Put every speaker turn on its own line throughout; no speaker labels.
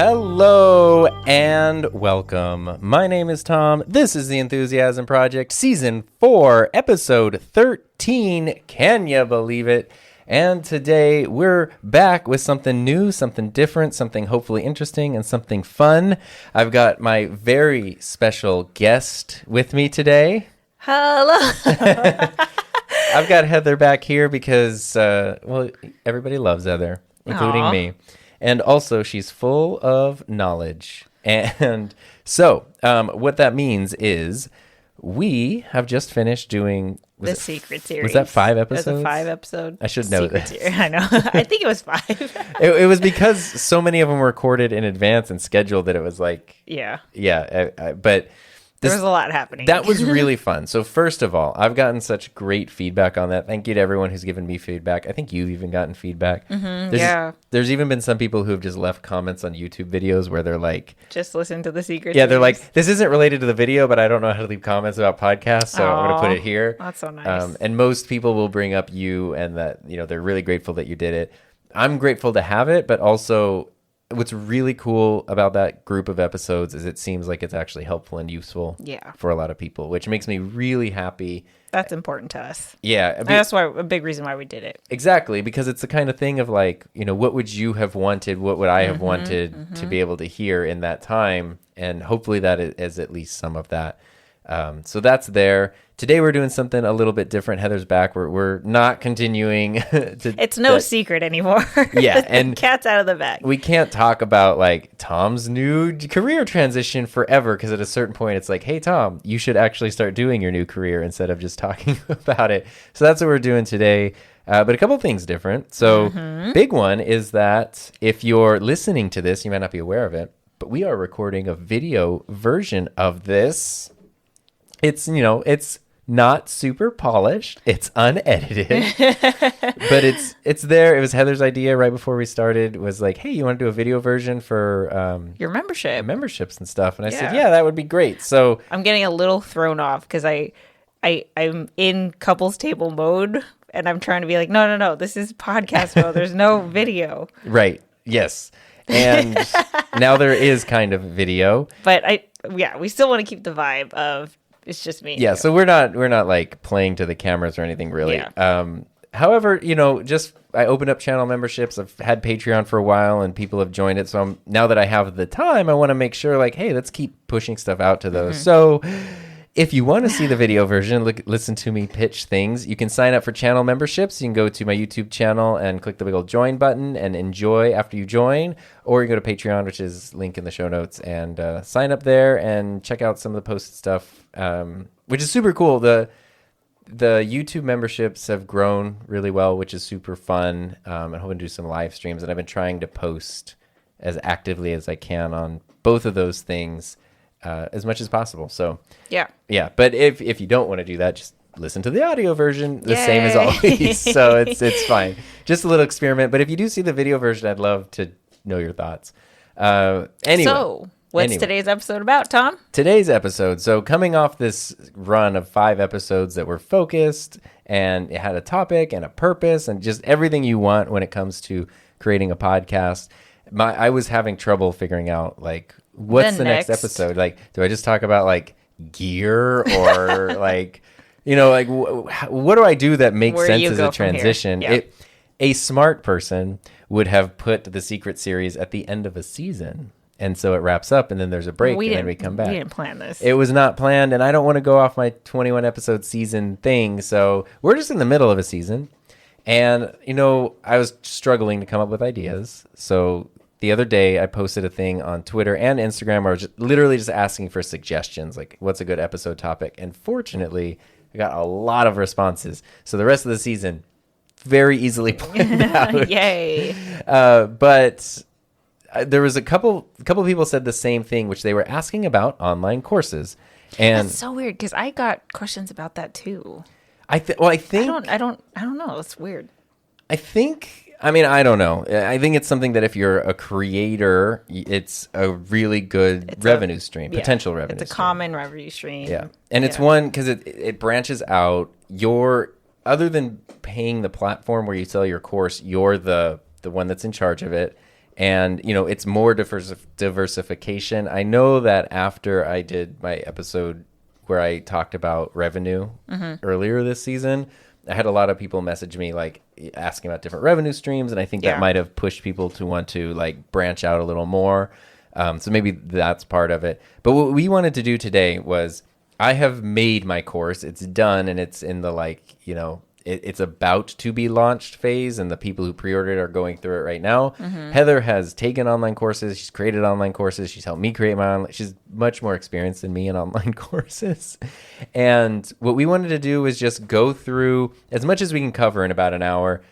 Hello and welcome. My name is Tom. This is the Enthusiasm Project, Season 4, Episode 13. Can you believe it? And today we're back with something new, something different, something hopefully interesting, and something fun. I've got my very special guest with me today.
Hello.
I've got Heather back here because, everybody loves Heather, including me. And also, she's full of knowledge. And so, what that means is we have just finished doing...
The Secret Series.
Was that 5 episodes?
It was a 5 episode.
I should know that.
I know. I think it was 5.
It was because so many of them were recorded in advance and scheduled that it was like...
Yeah.
Yeah, but...
There was a lot happening.
That was really fun. So first of all, I've gotten such great feedback on that. Thank you to everyone who's given me feedback. I think you've even gotten feedback.
Mm-hmm,
There's even been some people who have just left comments on YouTube videos where they're like...
Just listen to the Secret
Yeah,
Series.
they're like, this isn't related to the video, but I don't know how to leave comments about podcasts, so I'm going to put it here.
That's so nice.
And most people will bring up you and that, they're really grateful that you did it. I'm grateful to have it, but also... What's really cool about that group of episodes is it seems like it's actually helpful and useful for a lot of people, which makes me really happy.
That's important to us.
Yeah.
That's a big reason why we did it.
Exactly, because it's the kind of thing of like, what would you have wanted? What would I have wanted to be able to hear in that time? And hopefully that is at least some of that. So that's there. Today we're doing something a little bit different. Heather's back. We're not continuing to...
It's no secret anymore.
Yeah. And
cat's out of the bag.
We can't talk about like Tom's new career transition forever because at a certain point it's like, hey, Tom, you should actually start doing your new career instead of just talking about it. So that's what we're doing today. But a couple of things different. So big one is that if you're listening to this, you might not be aware of it, but we are recording a video version of this. It's, it's not super polished. It's unedited, but it's there. It was Heather's idea right before we started. It was like, hey, you want to do a video version for
your
memberships and stuff? And I said, yeah, that would be great. So
I'm getting a little thrown off because I'm in couples table mode and I'm trying to be like, no, this is podcast mode. There's no video.
Right. Yes. And now there is kind of video,
but we still want to keep the vibe of. It's just me.
Yeah, so we're not like playing to the cameras or anything really. Yeah. However, I opened up channel memberships. I've had Patreon for a while and people have joined it. So now that I have the time, I want to make sure like, hey, let's keep pushing stuff out to those. So if you want to see the video version, listen to me pitch things, you can sign up for channel memberships. You can go to my YouTube channel and click the big old join button and enjoy after you join. Or you can go to Patreon, which is link in the show notes, and sign up there and check out some of the posted stuff, which is super cool. The YouTube memberships have grown really well, which is super fun. I'm hoping to do some live streams, and I've been trying to post as actively as I can on both of those things. As much as possible. So yeah. But if you don't want to do that, just listen to the audio version. The same as always. So it's fine. Just a little experiment. But if you do see the video version, I'd love to know your thoughts. Anyway.
So what's today's episode about, Tom?
Today's episode. So coming off this run of 5 episodes that were focused and it had a topic and a purpose and just everything you want when it comes to creating a podcast. I was having trouble figuring out like, what's the next episode? Like, do I just talk about like gear or like, what do I do that makes sense as a transition?
Yeah.
A smart person would have put the Secret Series at the end of a season. And so it wraps up and then there's a break and then we come back.
We didn't plan this.
It was not planned and I don't want to go off my 21 episode season thing. So we're just in the middle of a season. And, I was struggling to come up with ideas. So the other day, I posted a thing on Twitter and Instagram where I was literally just asking for suggestions, like what's a good episode topic. And fortunately, I got a lot of responses. So the rest of the season, very easily planned out.
Yay.
But there was a couple people said the same thing, which they were asking about online courses. And
that's so weird because I got questions about that too.
I think
I don't know. It's weird.
I don't know. I think it's something that if you're a creator, it's a really good revenue stream, potential revenue stream.
It's a common revenue stream.
Yeah. And it's one because it branches out. Other than paying the platform where you sell your course, you're the one that's in charge of it. And, it's more diversification. I know that after I did my episode where I talked about revenue earlier this season, I had a lot of people message me like asking about different revenue streams. And I think that might have pushed people to want to like branch out a little more. So maybe that's part of it. But what we wanted to do today was I have made my course. It's done and it's in the it's about to be launched phase, and the people who pre-ordered are going through it right now. Heather has taken online courses. She's created online courses. She's helped me create my online. She's much more experienced than me in online courses. And what we wanted to do was just go through as much as we can cover in about an hour,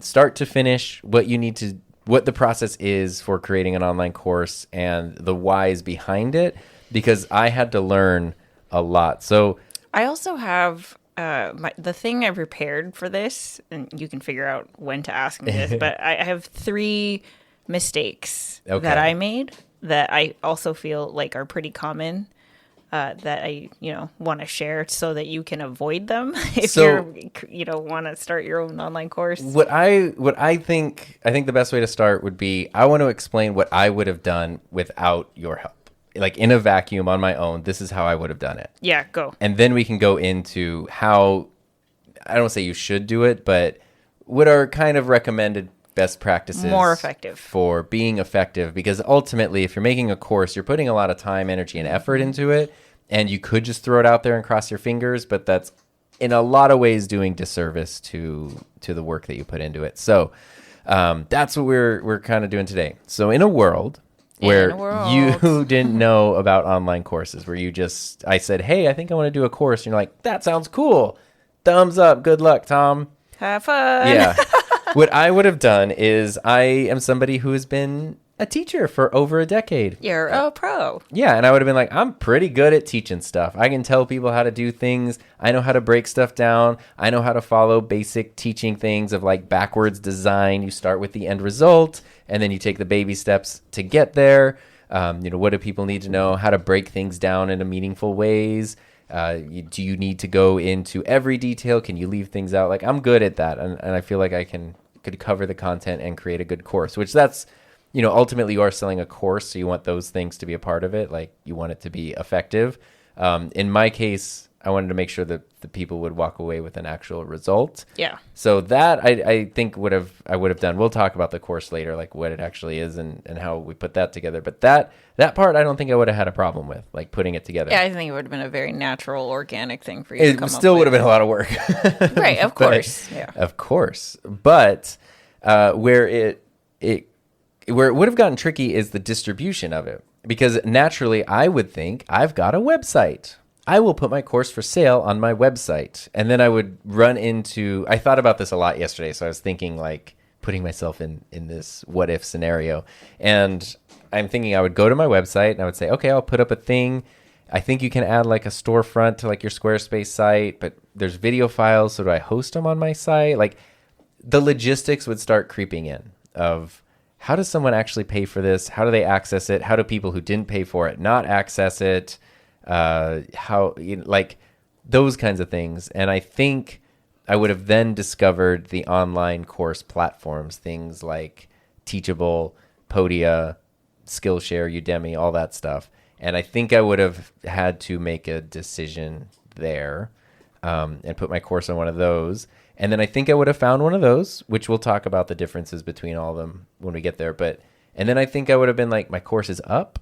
start to finish, what the process is for creating an online course and the whys behind it, because I had to learn a lot. So
I also have the thing I prepared for this, and you can figure out when to ask me this, but I have 3 mistakes that I made that I also feel like are pretty common, that I, want to share so that you can avoid them if want to start your own online course.
What I think the best way to start would be, I want to explain what I would have done without your help. Like in a vacuum on my own, this is how I would have done it.
Yeah, go.
And then we can go into how, I don't say you should do it, but what are kind of recommended best practices.
More effective.
For being effective. Because ultimately, if you're making a course, you're putting a lot of time, energy, and effort into it. And you could just throw it out there and cross your fingers, but that's in a lot of ways doing disservice to the work that you put into it. So that's what we're kind of doing today. So in a world where you didn't know about online courses, where I said, hey, I think I want to do a course. And you're like, that sounds cool. Thumbs up. Good luck, Tom.
Have fun.
Yeah. What I would have done is, I am somebody who has been a teacher for over a decade.
You're a pro.
Yeah. And I would have been like, I'm pretty good at teaching stuff. I can tell people how to do things. I know how to break stuff down. I know how to follow basic teaching things of like backwards design. You start with the end result, and then you take the baby steps to get there. What do people need to know? How to break things down into meaningful ways. Do you need to go into every detail? Can you leave things out? Like, I'm good at that. And I feel like I could cover the content and create a good course, which that's, ultimately you are selling a course. So you want those things to be a part of it. Like, you want it to be effective. In my case, I wanted to make sure that the people would walk away with an actual result.
Yeah.
So that I think I would have done. We'll talk about the course later, like what it actually is and how we put that together. But that part, I don't think I would have had a problem with, like putting it together.
Yeah, I think it would have been a very natural, organic thing for you to come up with.
It still would have been a lot of work.
Right, of course. Yeah.
Of course. But where it would have gotten tricky is the distribution of it. Because naturally, I would think, I've got a website. I will put my course for sale on my website. And then I would run into, I thought about this a lot yesterday. So I was thinking, like, putting myself in this what if scenario. And I'm thinking I would go to my website and I would say, okay, I'll put up a thing. I think you can add like a storefront to like your Squarespace site, but there's video files. So do I host them on my site? Like, the logistics would start creeping in of, how does someone actually pay for this? How do they access it? How do people who didn't pay for it not access it? Like those kinds of things. And I think I would have then discovered the online course platforms, things like Teachable, Podia, Skillshare, Udemy, all that stuff. And I think I would have had to make a decision there, and put my course on one of those. And then I think I would have found one of those, which we'll talk about the differences between all of them when we get there. And then I think I would have been like, my course is up.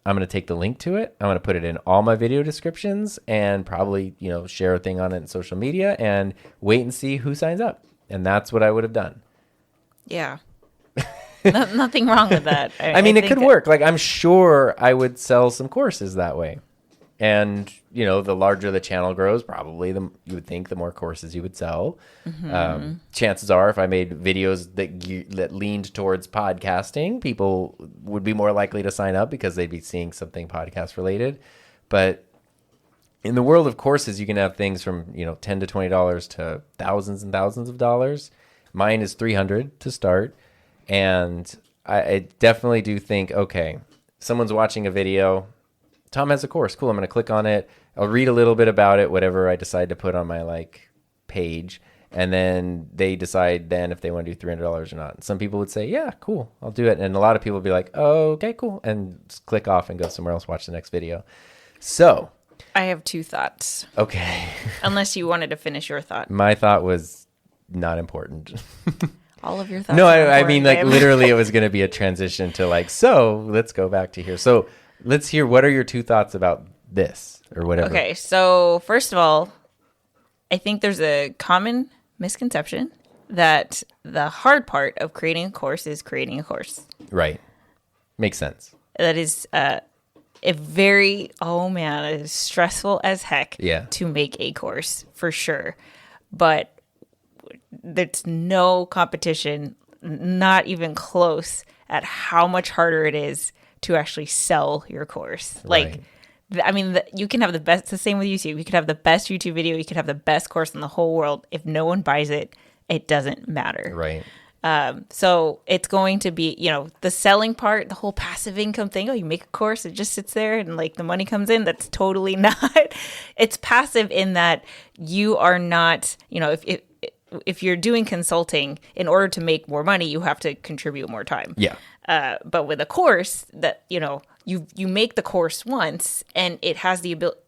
I'm going to take the link to it. I'm going to put it in all my video descriptions and probably, share a thing on it in social media and wait and see who signs up. And that's what I would have done.
Yeah. Nothing wrong with that.
I mean, it could work. Like, I'm sure I would sell some courses that way. And, the larger the channel grows, probably you would think the more courses you would sell. Mm-hmm. Chances are, if I made videos that leaned towards podcasting, people would be more likely to sign up because they'd be seeing something podcast related. But in the world of courses, you can have things from, $10 to $20 to thousands and thousands of dollars. Mine is $300 to start. And I definitely do think, okay, someone's watching a video. Tom has a course. Cool. I'm going to click on it. I'll read a little bit about it, whatever I decide to put on my page. And then they decide then if they want to do $300 or not. Some people would say, yeah, cool, I'll do it. And a lot of people would be like, oh, okay, cool. And just click off and go somewhere else, watch the next video. So
I have 2 thoughts.
Okay.
Unless you wanted to finish your thought.
My thought was not important.
All of your thoughts.
No, I mean, like, literally, it was going to be a transition to like, so let's go back to here. So let's hear, what are your 2 thoughts about this or whatever?
Okay, so first of all, I think there's a common misconception that the hard part of creating a course is creating a course.
Right. Makes sense.
That is it is stressful as heck to make a course, for sure. But there's no competition, not even close, at how much harder it is to actually sell your course.
Right.
Like, I mean, you can have the best, it's the same with YouTube. You could have the best YouTube video. You could have the best course in the whole world. If no one buys it, it doesn't matter.
Right.
So it's going to be, the selling part, the whole passive income thing. Oh, you make a course, it just sits there and like the money comes in. That's totally not. It's passive in that you are not, if you're doing consulting, in order to make more money, you have to contribute more time.
Yeah.
But with a course that, you make the course once and it has the ability,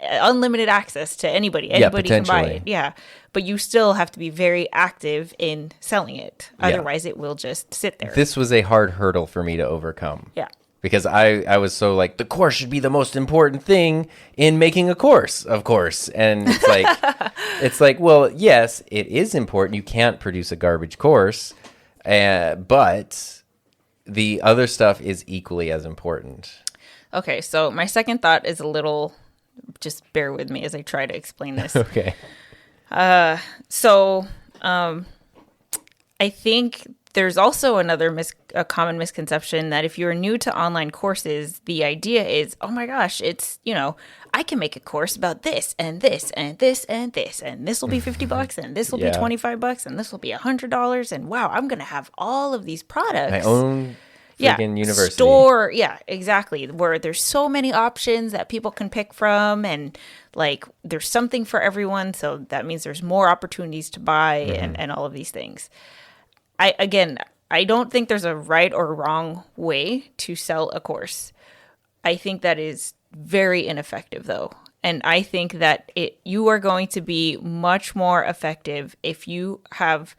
unlimited access to anybody. Anybody can buy it. Yeah. But you still have to be very active in selling it. Otherwise, it will just sit there.
This was a hard hurdle for me to overcome.
Yeah.
Because I was so like, the course should be the most important thing in making a course, of course. And it's like, well, yes, it is important. You can't produce a garbage course. But the other stuff is equally as important.
Okay, so my second thought is a little, just bear with me as I try to explain this.
Okay.
So I think there's also a common misconception that if you're new to online courses, the idea is, oh my gosh, it's, I can make a course about this and this and this and this, and this will be $50 and this will be $25 and this will be $100. And wow, I'm going to have all of these products.
My own university.
Store. Yeah, exactly. Where there's so many options that people can pick from, and like there's something for everyone. So that means there's more opportunities to buy and all of these things. I don't think there's a right or wrong way to sell a course. I think that is very ineffective, though. And I think that you are going to be much more effective if you have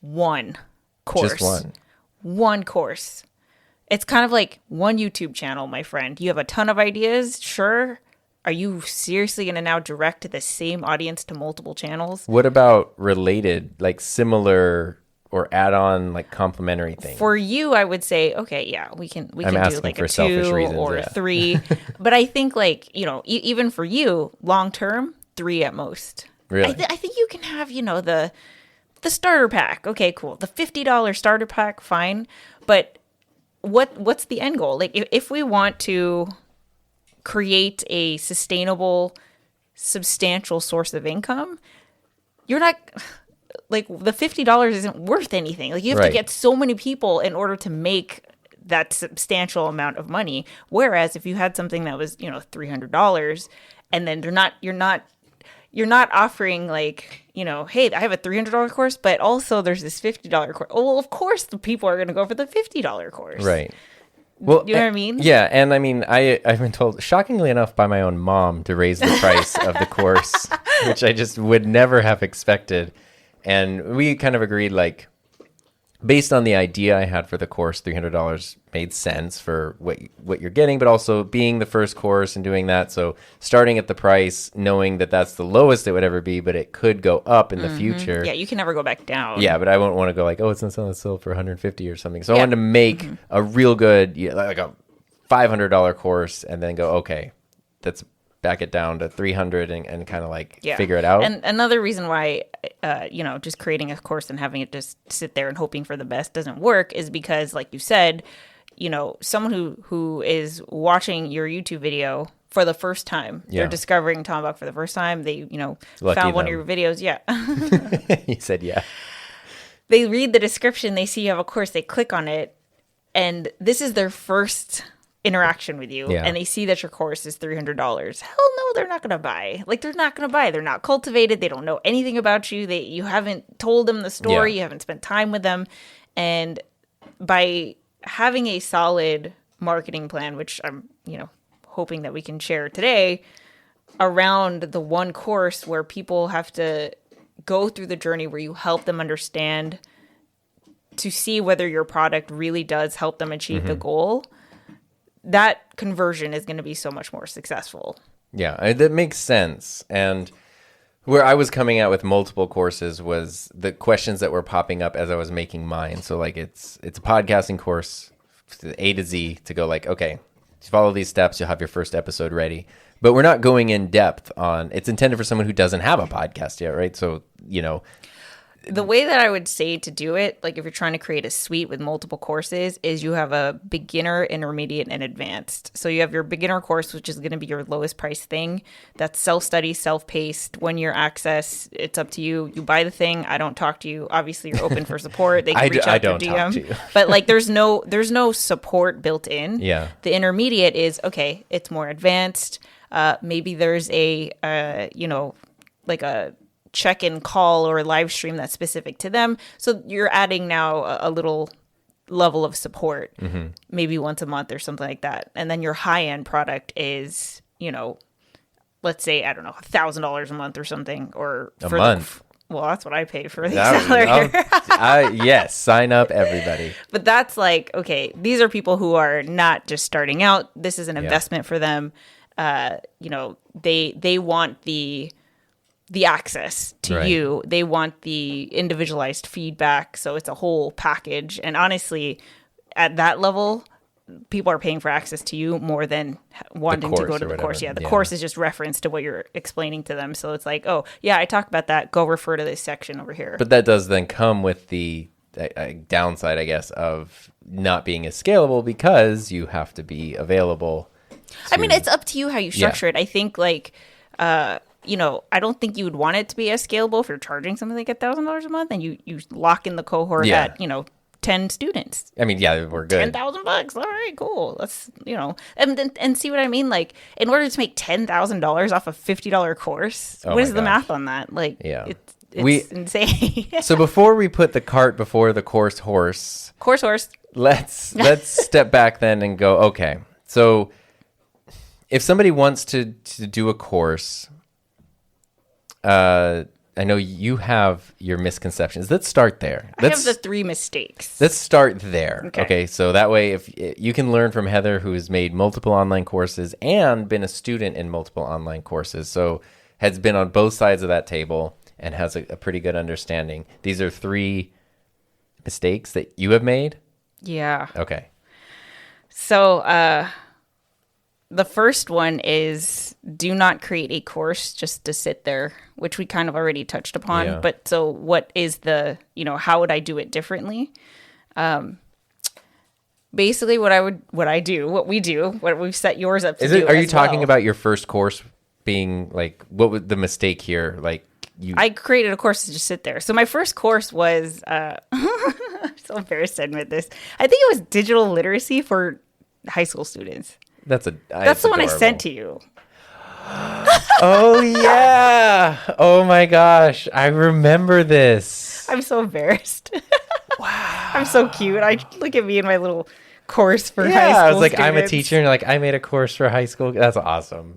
one course.
Just one.
One course. It's kind of like one YouTube channel, my friend. You have a ton of ideas, sure. Are you seriously going to now direct the same audience to multiple channels?
What about related, like similar or add-on, like complementary things?
For you, I would say, okay, yeah, we can do like a 2
reasons,
or 3. But I think like, even for you, long-term, 3 at most.
Really?
I think you can have, the starter pack. Okay, cool. The $50 starter pack, fine. But what's the end goal? Like if we want to create a sustainable, substantial source of income, you're not... Like the $50 isn't worth anything. Like you have to get so many people in order to make that substantial amount of money. Whereas if you had something that was, $300, and then you're not offering like, hey, I have a $300 course, but also there's this $50 course. Well, of course the people are going to go for the $50 course.
Right. Well,
you know what I mean?
Yeah, and I mean, I've been told, shockingly enough, by my own mom to raise the price of the course, which I just would never have expected. And we kind of agreed, like, based on the idea I had for the course, $300 made sense for what you're getting, but also being the first course and doing that. So starting at the price, knowing that that's the lowest it would ever be, but it could go up in the future.
Yeah, you can never go back down.
Yeah, but I won't want to go like, oh, it's not selling, it's sold for $150 or something. So I wanted to make a real good, like a $500 course, and then go, okay, that's back it down to $300 and kind of like figure it out.
And another reason why, just creating a course and having it just sit there and hoping for the best doesn't work is because, like you said, someone who is watching your YouTube video for the first time, they're discovering Tombak for the first time. They, found one of your videos. Yeah.
You said, yeah.
They read the description, they see you have a course, they click on it, and this is their first interaction with you and they see that your course is $300, hell no, they're not going to buy. Like, they're not going to buy. They're not cultivated. They don't know anything about you. You haven't told them the story. You haven't spent time with them. And by having a solid marketing plan, which I'm, hoping that we can share today, around the one course where people have to go through the journey where you help them understand to see whether your product really does help them achieve the goal, that conversion is going to be so much more successful.
Yeah, that makes sense. And where I was coming out with multiple courses was the questions that were popping up as I was making mine. So like it's a podcasting course, A to Z, to go like, okay, follow these steps, you'll have your first episode ready. But we're not going in depth on, it's intended for someone who doesn't have a podcast yet, right? So,
the way that I would say to do it, like if you're trying to create a suite with multiple courses, is you have a beginner, intermediate, and advanced. So you have your beginner course, which is going to be your lowest price thing. That's self-study, self-paced, 1-year access. It's up to you. You buy the thing. I don't talk to you. Obviously, you're open for support. They can reach out through DM. Talk to you. But like, there's no support built in.
Yeah.
The intermediate is, okay, it's more advanced. Maybe there's a check-in call or a live stream that's specific to them. So you're adding now a little level of support, maybe once a month or something like that. And then your high-end product is, let's say, I don't know, $1,000 a month or something, or
a month.
Well, that's what I pay for the accelerator.
Yes, sign up, everybody.
But that's like, okay, these are people who are not just starting out. This is an investment for them. They want the access to you. They want the individualized feedback. So it's a whole package. And honestly, at that level, people are paying for access to you more than wanting to go to the course. Yeah, the course is just reference to what you're explaining to them. So it's like, oh, yeah, I talked about that. Go refer to this section over here.
But that does then come with the downside, I guess, of not being as scalable because you have to be available.
I mean, it's up to you how you structure it. I think I don't think you would want it to be as scalable if you're charging something like $1,000 a month and you lock in the cohort at, 10 students.
I mean, yeah, we're good.
$10,000. All right, cool. Let's, and see what I mean? Like, in order to make $10,000 off a $50 course, what is the math on that? Like, it's insane.
So before we put the cart before the horse, let's step back then and go, okay, so if somebody wants to do a course, I know you have your misconceptions. Let's start there.
I have the 3 mistakes.
Let's start there. Okay. So that way, if you can learn from Heather, who has made multiple online courses and been a student in multiple online courses, so has been on both sides of that table and has a pretty good understanding. These are 3 mistakes that you have made?
Yeah.
Okay.
So, the first one is do not create a course just to sit there, which we kind of already touched upon. Yeah. But so what is how would I do it differently? Basically what we've set yours up to do.
Are you talking about your first course being like, what was the mistake here? Like
I created a course to just sit there. So my first course was, I'm so embarrassed to admit this. I think it was digital literacy for high school students.
That's
the one I sent to you.
Oh yeah! Oh my gosh, I remember this.
I'm so embarrassed. Wow, I'm so cute. Look at me in my little course for high school.
I was like,
students.
I'm a teacher, and like I made a course for high school. That's awesome.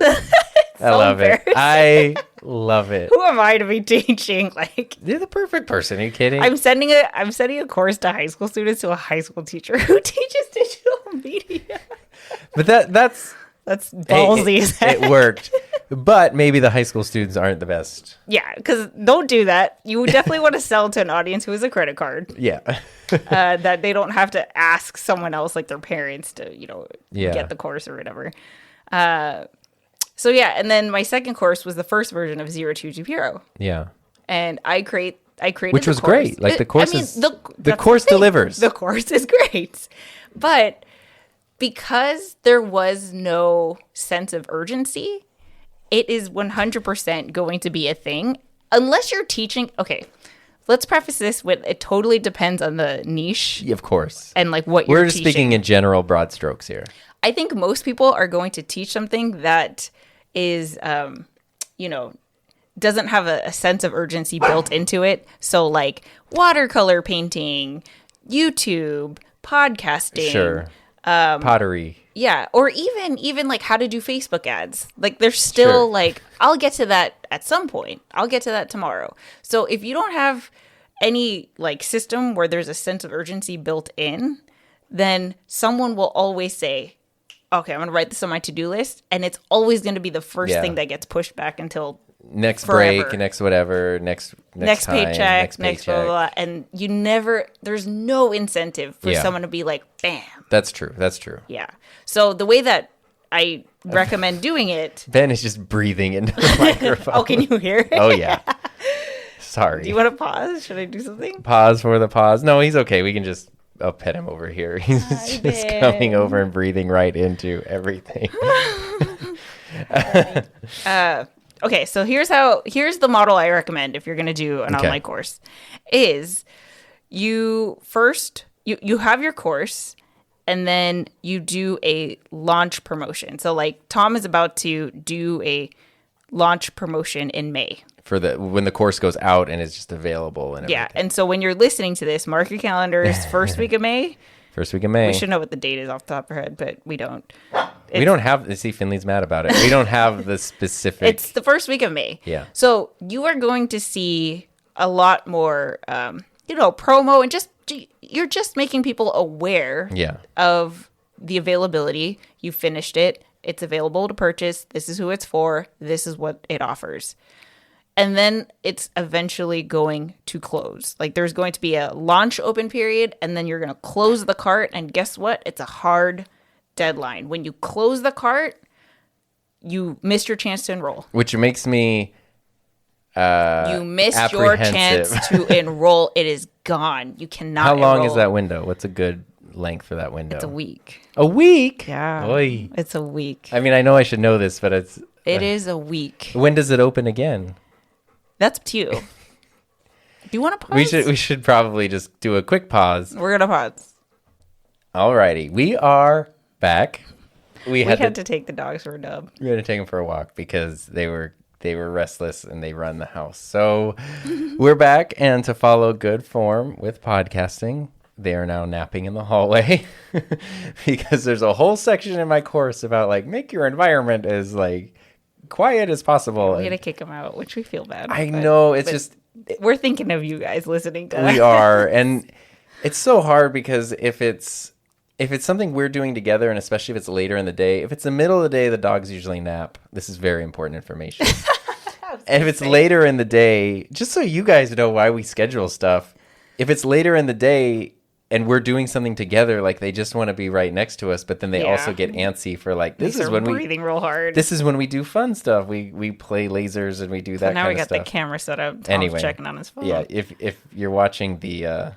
I love it. I love it.
Who am I to be teaching? Like,
you're the perfect person. Are you kidding?
I'm sending a course to high school students to a high school teacher who teaches digital media.
But that's
ballsy.
It worked. But maybe the high school students aren't the best.
Yeah, because don't do that. You definitely want to sell to an audience who has a credit card.
Yeah.
That they don't have to ask someone else, like their parents, to get the course or whatever. So yeah, and then my second course was the first version of 0220.
Yeah.
And I created
which was
the course.
Great. Like the course the course delivers.
The course is great. But because there was no sense of urgency, it is 100% going to be a thing unless you're teaching. Okay, let's preface this with it totally depends on the niche.
Of course.
And like what
we're
you're
just
teaching.
Speaking in general broad strokes here.
I think most people are going to teach something that is, doesn't have a sense of urgency built into it. So like watercolor painting, YouTube, podcasting.
Sure. Pottery.
Yeah. Or even like how to do Facebook ads. Like there's still like, I'll get to that at some point. I'll get to that tomorrow. So if you don't have any like system where there's a sense of urgency built in, then someone will always say, okay, I'm going to write this on my to-do list. And it's always going to be the first thing that gets pushed back until
next
forever.
Break, next whatever, next time,
paycheck, next blah, blah, blah. And you never, there's no incentive for someone to be like, bam.
That's true.
Yeah. So the way that I recommend doing it.
Ben is just breathing into the microphone.
Oh, can you hear it?
Oh, yeah. Sorry.
Do you want to pause? Should I do something?
Pause for the pause. No, he's okay. We can just... I'll pet him over here. He's just coming over and breathing right into everything.
Okay, so here's the model I recommend if you're going to do an online course. Is you first you have your course and then you do a launch promotion. So like Tom is about to do a launch promotion in May.
For when the course goes out and is just available and everything.
Yeah, and so when you're listening to this, mark your calendars. First week of May.
First week of May.
We should know what the date is off the top of our head, but we don't.
We don't have. See, Finley's mad about it. We don't have the specific.
It's the first week of May.
Yeah.
So you are going to see a lot more, promo and you're just making people aware. Of the availability. You finished it. It's available to purchase. This is who it's for. This is what it offers. And then it's eventually going to close. Like there's going to be a launch open period and then you're going to close the cart. And guess what? It's a hard deadline. When you close the cart, you missed your chance to enroll.
Which makes me
you missed your chance to enroll. It is gone. You cannot
How long
enroll.
Is that window? What's a good length for that window?
It's a week.
A week?
Yeah.
Oy.
It's a week.
I mean, I know I should know this, but
it is a week.
When does it open again?
That's up to you. Do you want to pause?
We should probably just do a quick pause.
We're going to pause.
Alrighty. We are back.
We had to take the dogs for a dub.
We had to take them for a walk because they were restless and they run the house. So we're back, and to follow good form with podcasting, they are now napping in the hallway because there's a whole section in my course about like make your environment as like quiet as possible.
We had to kick them out, which we feel bad.
I know. It's just...
We're thinking of you guys listening to us.
We are. And it's so hard because if it's something we're doing together, and especially if it's later in the day, if it's the middle of the day, the dogs usually nap. This is very important information. And if it's later in the day, just so you guys know why we schedule stuff, if it's later in the day and we're doing something together, like they just want to be right next to us, but then they also get antsy for like, this is when
breathing real hard.
This is when we do fun stuff. We play lasers and we do that kind of stuff.
Now we got the camera set up. Tom's checking on his phone.
Yeah, if you're watching the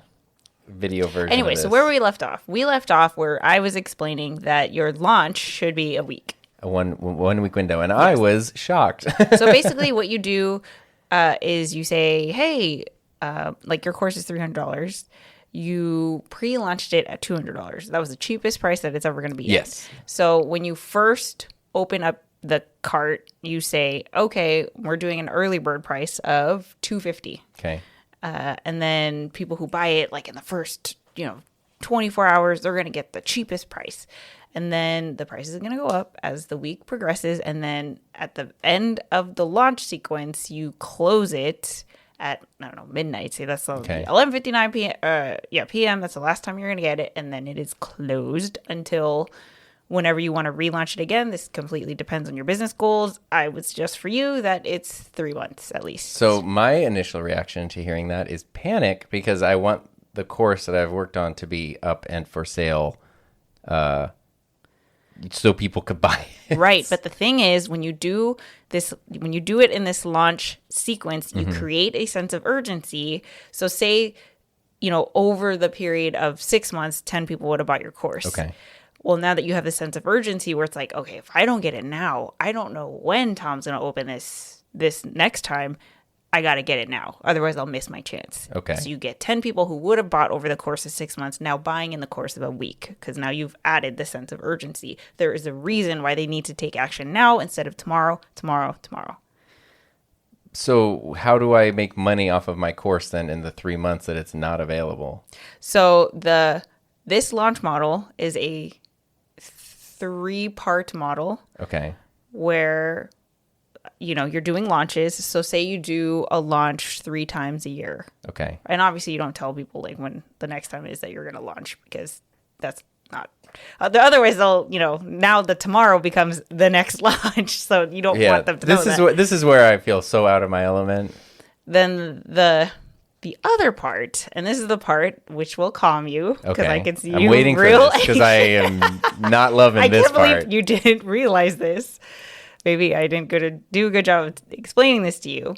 video version.
Anyway, so where we left off? We left off where I was explaining that your launch should be a week.
A one week window, and I was shocked.
So basically, what you do is you say, "Hey, like your course is $300. You pre-launched it at $200. That was the cheapest price that it's ever going to be."
Yes.
So when you first open up the cart, you say, "Okay, we're doing an early bird price of $250."
Okay.
And then people who buy it, like in the first, 24 hours, they're going to get the cheapest price. And then the price is going to go up as the week progresses. And then at the end of the launch sequence, you close it at, I don't know, midnight. Say that's 11:59 p.m. p.m. That's the last time you're going to get it. And then it is closed until whenever you want to relaunch it again. This completely depends on your business goals. I would suggest for you that it's 3 months at least.
So my initial reaction to hearing that is panic, because I want the course that I've worked on to be up and for sale, so people could buy it.
Right. But the thing is, when you do it in this launch sequence, you create a sense of urgency. So say, over the period of 6 months, 10 people would have bought your course.
Okay.
Well, now that you have the sense of urgency where it's like, okay, if I don't get it now, I don't know when Tom's going to open this next time. I got to get it now. Otherwise, I'll miss my chance.
Okay.
So you get 10 people who would have bought over the course of 6 months now buying in the course of a week because now you've added the sense of urgency. There is a reason why they need to take action now instead of tomorrow.
So how do I make money off of my course then in the 3 months that it's not available?
So this launch model is a 3-part model.
Okay.
Where you're doing launches. So say you do a launch 3 times a year.
Okay.
And obviously you don't tell people like when the next time is that you're going to launch because that's not otherwise they'll, now the tomorrow becomes the next launch. So you don't want them to know that.
This is where I feel so out of my element.
Then the other part, and this is the part which will calm you because I can see
I'm waiting for this because I am not loving this part. I can't believe
you didn't realize this. Maybe I didn't do a good job of explaining this to you.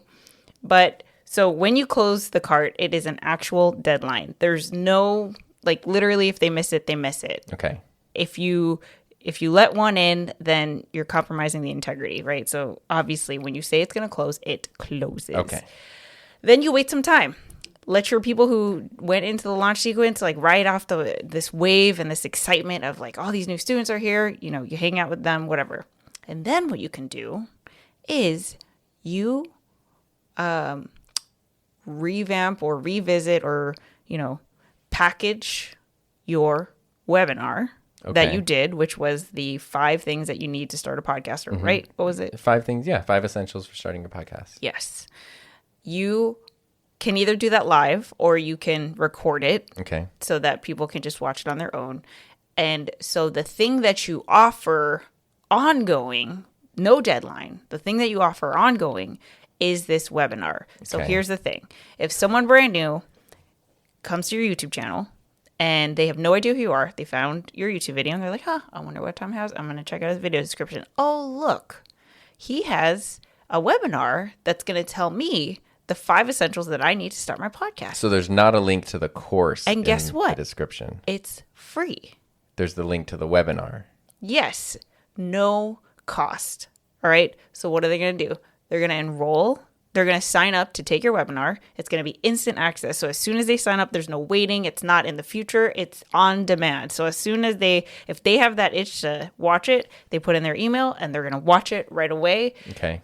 But so when you close the cart, it is an actual deadline. There's no, like literally if they miss it, they miss it.
Okay.
If you let one in, then you're compromising the integrity, right? So obviously when you say it's going to close, it closes.
Okay.
Then you wait some time. Let your people who went into the launch sequence like ride off this wave and this excitement of like all these new students are here. You hang out with them, whatever. And then what you can do is you revamp or revisit or, package your webinar that you did, which was the 5 things that you need to start a podcast, right? What was it?
5 things. Yeah. 5 essentials for starting a podcast.
Yes. You can either do that live or you can record it.
Okay.
So that people can just watch it on their own. And so the thing that you offer ongoing, no deadline, the thing that you offer ongoing is this webinar. So here's the thing. If someone brand new comes to your YouTube channel and they have no idea who you are, they found your YouTube video and they're like, I wonder what Tom has. I'm going to check out his video description. Oh, look, he has a webinar that's going to tell me the 5 essentials that I need to start my podcast.
So there's not a link to the course
and guess
in
what?
The description.
It's free.
There's the link to the webinar.
Yes. No cost. All right. So what are they going to do? They're going to enroll. They're going to sign up to take your webinar. It's going to be instant access. So as soon as they sign up, there's no waiting. It's not in the future. It's on demand. So as soon as if they have that itch to watch it, they put in their email and they're going to watch it right away.
Okay.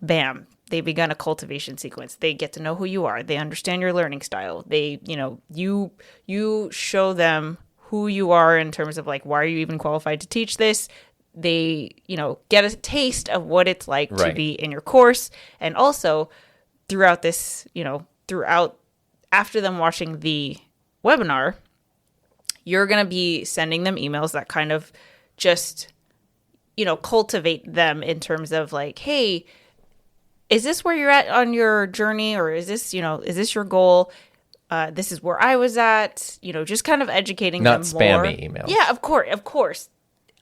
Bam. They begun a cultivation sequence. They get to know who you are. They understand your learning style. They, you show them who you are in terms of like, why are you even qualified to teach this? They, get a taste of what it's like to be in your course. And also throughout this, after them watching the webinar, you're going to be sending them emails that kind of just, cultivate them in terms of like, hey, is this where you're at on your journey? Or is this, is this your goal? This is where I was at, just kind of educating them more.
Not spammy emails.
Yeah, of course.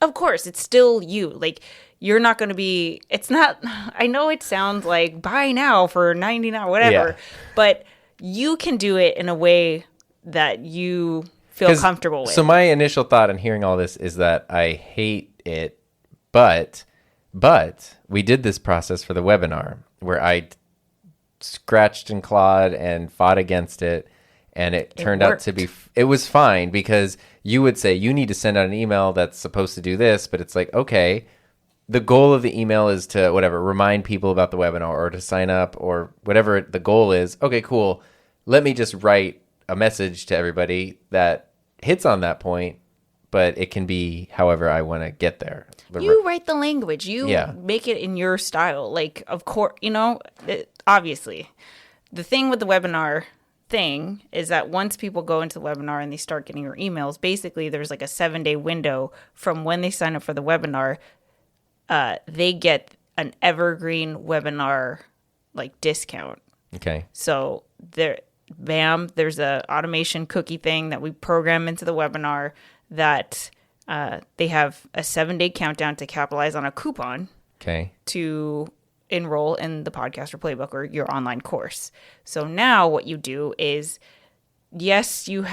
Of course, it's still you. Like, you're not going to be, it's not, I know it sounds like buy now for $99, whatever, but you can do it in a way that you feel comfortable with.
So my initial thought in hearing all this is that I hate it, but we did this process for the webinar where I scratched and clawed and fought against it. And it turned out to be, it was fine because you would say you need to send out an email that's supposed to do this, but it's like, okay, the goal of the email is to remind people about the webinar or to sign up or whatever the goal is. Okay, cool. Let me just write a message to everybody that hits on that point, but it can be however I want to get there.
You write the language. You make it in your style. Like, of course, obviously. The thing with the webinar thing is that once people go into the webinar and they start getting your emails, basically there's like a 7-day window from when they sign up for the webinar. They get an evergreen webinar like discount.
Okay.
So there's a automation cookie thing that we program into the webinar that they have a 7-day countdown to capitalize on a coupon.
Okay.
To enroll in the Podcaster Playbook or your online course. So now what you do is, yes, you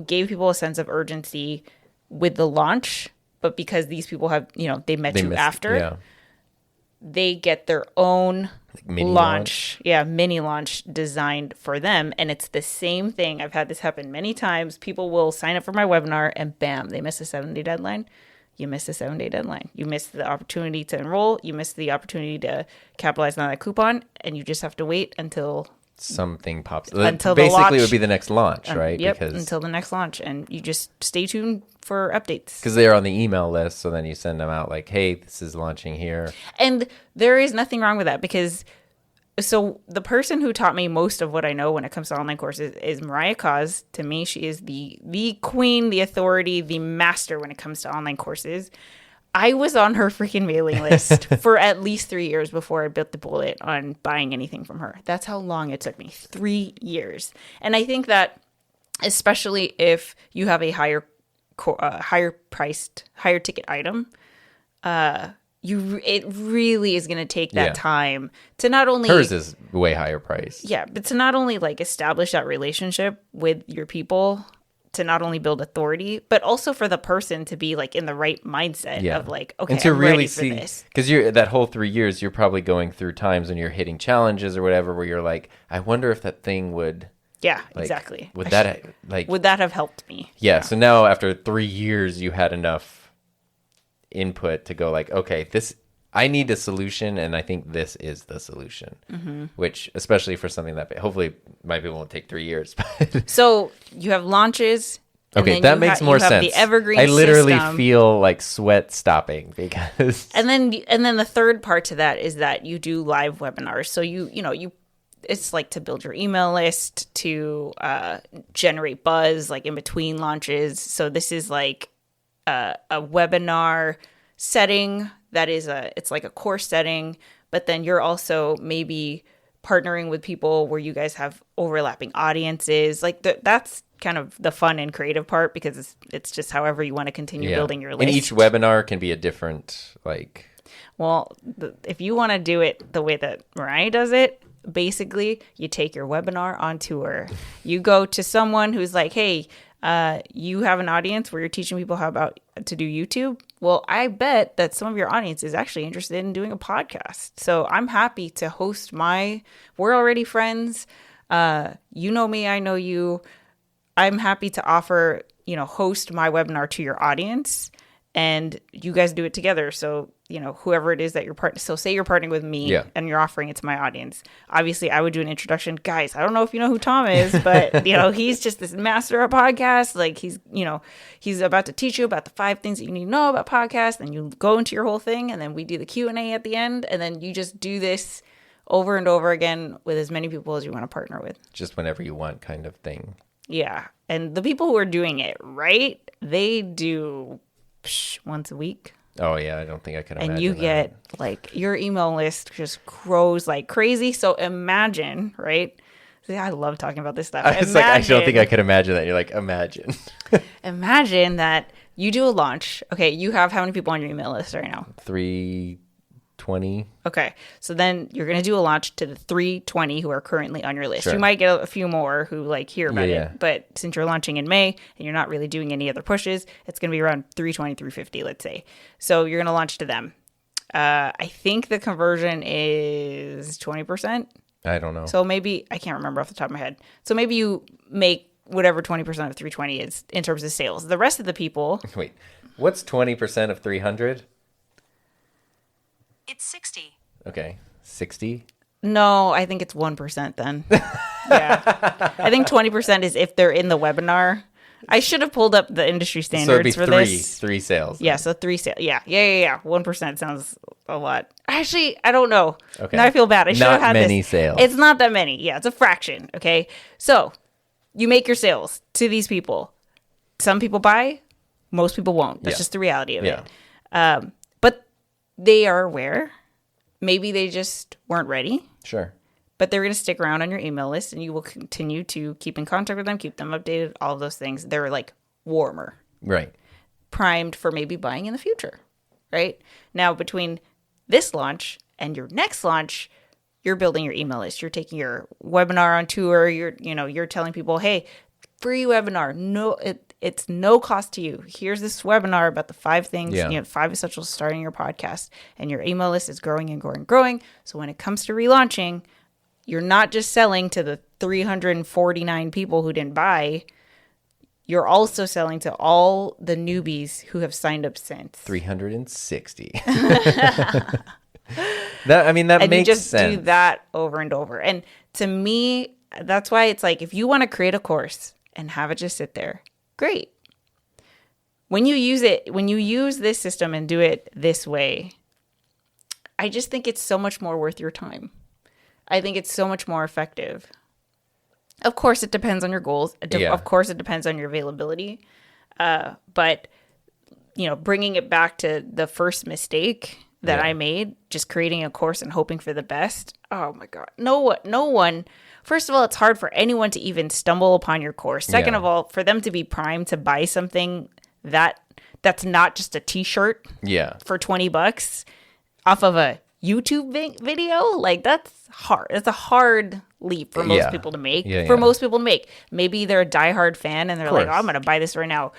gave people a sense of urgency with the launch, but because these people have, they met you after, they get their own
Like mini launch.
Yeah, mini launch designed for them. And it's the same thing. I've had this happen many times. People will sign up for my webinar and bam, they miss a 7-day deadline. You miss a 7-day deadline. You miss the opportunity to enroll. You miss the opportunity to capitalize on that coupon. And you just have to wait until
something pops.
Until
basically it would be the next launch, right?
Yep, until the next launch. And you just stay tuned for updates.
Because they're on the email list. So then you send them out like, hey, this is launching here.
And there is nothing wrong with that because so the person who taught me most of what I know when it comes to online courses is Mariah Cause. To me, she is the queen, the authority, the master when it comes to online courses. I was on her freaking mailing list for at least 3 years before I bit the bullet on buying anything from her. That's how long it took me, 3 years. And I think that especially if you have a higher ticket item, it really is going to take that time to not only
hers is way higher price.
Yeah, but to not only like establish that relationship with your people, to not only build authority, but also for the person to be like in the right mindset of like, okay,
and to
I'm
really
ready
see,
for this.
Because you're that whole 3 years, you're probably going through times when you're hitting challenges or whatever, where you're like, I wonder if that thing would.
Yeah,
like,
exactly.
Would
would that have helped me?
Yeah. So now after 3 years, you had enough input to go like, okay, I need a solution, and I think this is the solution. Mm-hmm. Which, especially for something that hopefully my people won't take 3 years.
So you have launches.
Okay, that makes more sense.
The evergreen
I literally
system.
Feel like sweat stopping because.
And then the third part to that is that you do live webinars. So you it's like to build your email list, to generate buzz like in between launches. So this is like a webinar setting that is it's like a course setting, but then you're also maybe partnering with people where you guys have overlapping audiences. Like that's kind of the fun and creative part because it's just however you want to continue building your list.
And each webinar can be a different like.
Well, if you want to do it the way that Mariah does it, basically you take your webinar on tour. You go to someone who's like, hey, you have an audience where you're teaching people to do YouTube. Well, I bet that some of your audience is actually interested in doing a podcast. So I'm happy to host we're already friends. You know me, I know you. I'm happy to offer, host my webinar to your audience and you guys do it together. So, whoever it is that you're so say you're partnering with me and you're offering it to my audience. Obviously, I would do an introduction. Guys, I don't know if you know who Tom is, but, he's just this master of podcasts. Like he's about to teach you about the 5 things that you need to know about podcasts. And you go into your whole thing and then we do the Q&A at the end. And then you just do this over and over again with as many people as you want to partner with.
Just whenever you want kind of thing.
Yeah. And the people who are doing it right, they do once a week.
Oh, yeah. I don't think I can imagine
and you get like your email list just grows like crazy. So imagine, right? See, I love talking about this stuff.
I don't think I could imagine that. You're like, imagine.
Imagine that you do a launch. Okay. You have how many people on your email list right now?
320.
Okay. So then you're going to do a launch to the 320 who are currently on your list.
Sure.
You might get a few more who like hear about it. But since you're launching in May and you're not really doing any other pushes, it's going to be around 320, 350, let's say. So you're going to launch to them. I think the conversion is 20%.
I don't know.
So maybe, I can't remember off the top of my head. So maybe you make whatever 20% of 320 is in terms of sales. The rest of the people.
Wait, what's 20% of 300?
It's 60.
Okay. 60?
No, I think it's 1% then. Yeah. I think 20% is if they're in the webinar. I should have pulled up the industry standards for this.
Three sales.
Yeah, so 3 sales. Yeah. 1% sounds a lot. Actually, I don't know.
Okay.
Now I feel bad. I should have had this.
Not many sales.
It's not that many. Yeah, it's a fraction. Okay. So you make your sales to these people. Some people buy, most people won't. That's just the reality of it. But they are aware. Maybe they just weren't ready.
Sure.
But they're going to stick around on your email list and you will continue to keep in contact with them, keep them updated, all of those things. They're like warmer.
Right.
Primed for maybe buying in the future. Right? Now, between this launch and your next launch, you're building your email list. You're taking your webinar on tour. You're telling people, hey, free webinar. No, it's no cost to you. Here's this webinar about the 5 things, 5 essentials to starting your podcast, and your email list is growing and growing and growing. So when it comes to relaunching, you're not just selling to the 349 people who didn't buy. You're also selling to all the newbies who have signed up since.
360. That makes sense. And you just
do that over and over. And to me, that's why it's like, if you want to create a course and have it just sit there, great. When you use this system and do it this way, I just think it's so much more worth your time. I think it's so much more effective. Of course, it depends on your goals. Of course, it depends on your availability. But, bringing it back to the first mistake that I made, just creating a course and hoping for the best. Oh, my God. No one. First of all, it's hard for anyone to even stumble upon your course. Second of all, for them to be primed to buy something that's not just a T-shirt for $20 off of a YouTube video, like that's hard. It's a hard leap for most people to make. Most people to make. Maybe they're a diehard fan and they're like, oh, I'm going to buy this right now.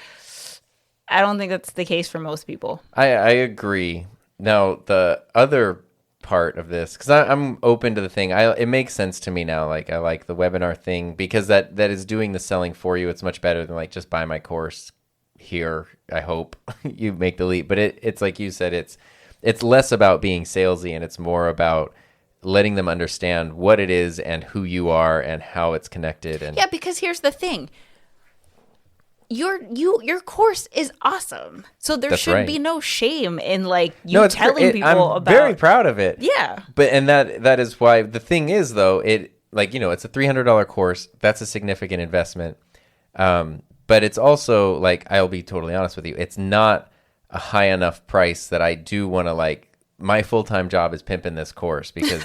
I don't think that's the case for most people. I
agree. Now, the other part of this, because I'm open to the thing, it makes sense to me now. Like, I like the webinar thing because that is doing the selling for you. It's much better than like just buy my course here. I hope you make the leap. But it's like you said, it's less about being salesy and it's more about letting them understand what it is and who you are and how it's connected. And
because here's the thing. Your course is awesome. So there should be no shame in like telling people
I'm
about.
I'm very proud of it.
Yeah.
But that is why the thing is though, it's a $300 course. That's a significant investment. But it's also like, I'll be totally honest with you, it's not a high enough price that I do want to like, my full-time job is pimping this course because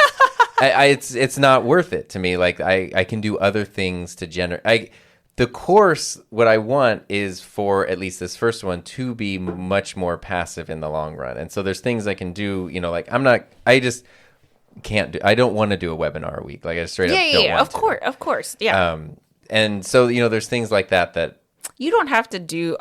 it's not worth it to me. Like I can do other things to generate. The course, what I want is for at least this first one to be much more passive in the long run. And so there's things I can do, like I just can't do, I don't want to do a webinar a week. Like I straight up don't want to.
Of course. Yeah.
And so, there's things like that
you don't have to do.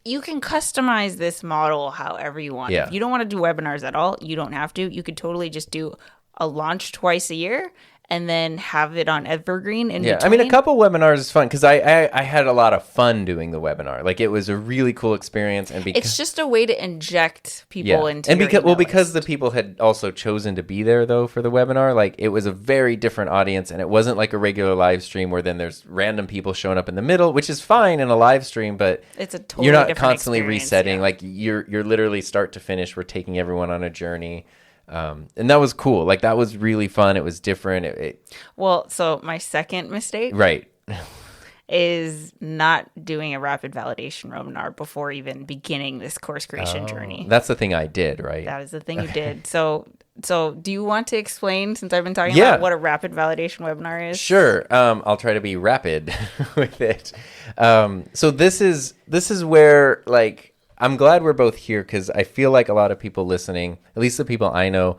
You can customize this model however you want.
Yeah.
If you don't want to do webinars at all, you don't have to. You could totally just do a launch twice a year and then have it on evergreen in between.
I mean, a couple webinars is fun because I had a lot of fun doing the webinar. Like it was a really cool experience, and
it's just a way to inject people into your
because the people had also chosen to be there though for the webinar. Like it was a very different audience, and it wasn't like a regular live stream where then there's random people showing up in the middle, which is fine in a live stream, but
it's a totally
you're not
different
constantly resetting.
Yeah.
Like you're literally start to finish. We're taking everyone on a journey. And that was cool. Like that was really fun. It was different.
So my second mistake,
right,
is not doing a rapid validation webinar before even beginning this course creation journey.
That's the thing I did, right?
That is the thing you did. So do you want to explain, since I've been talking about what a rapid validation webinar is?
Sure. I'll try to be rapid with it. So this is where like. I'm glad we're both here because I feel like a lot of people listening, at least the people I know,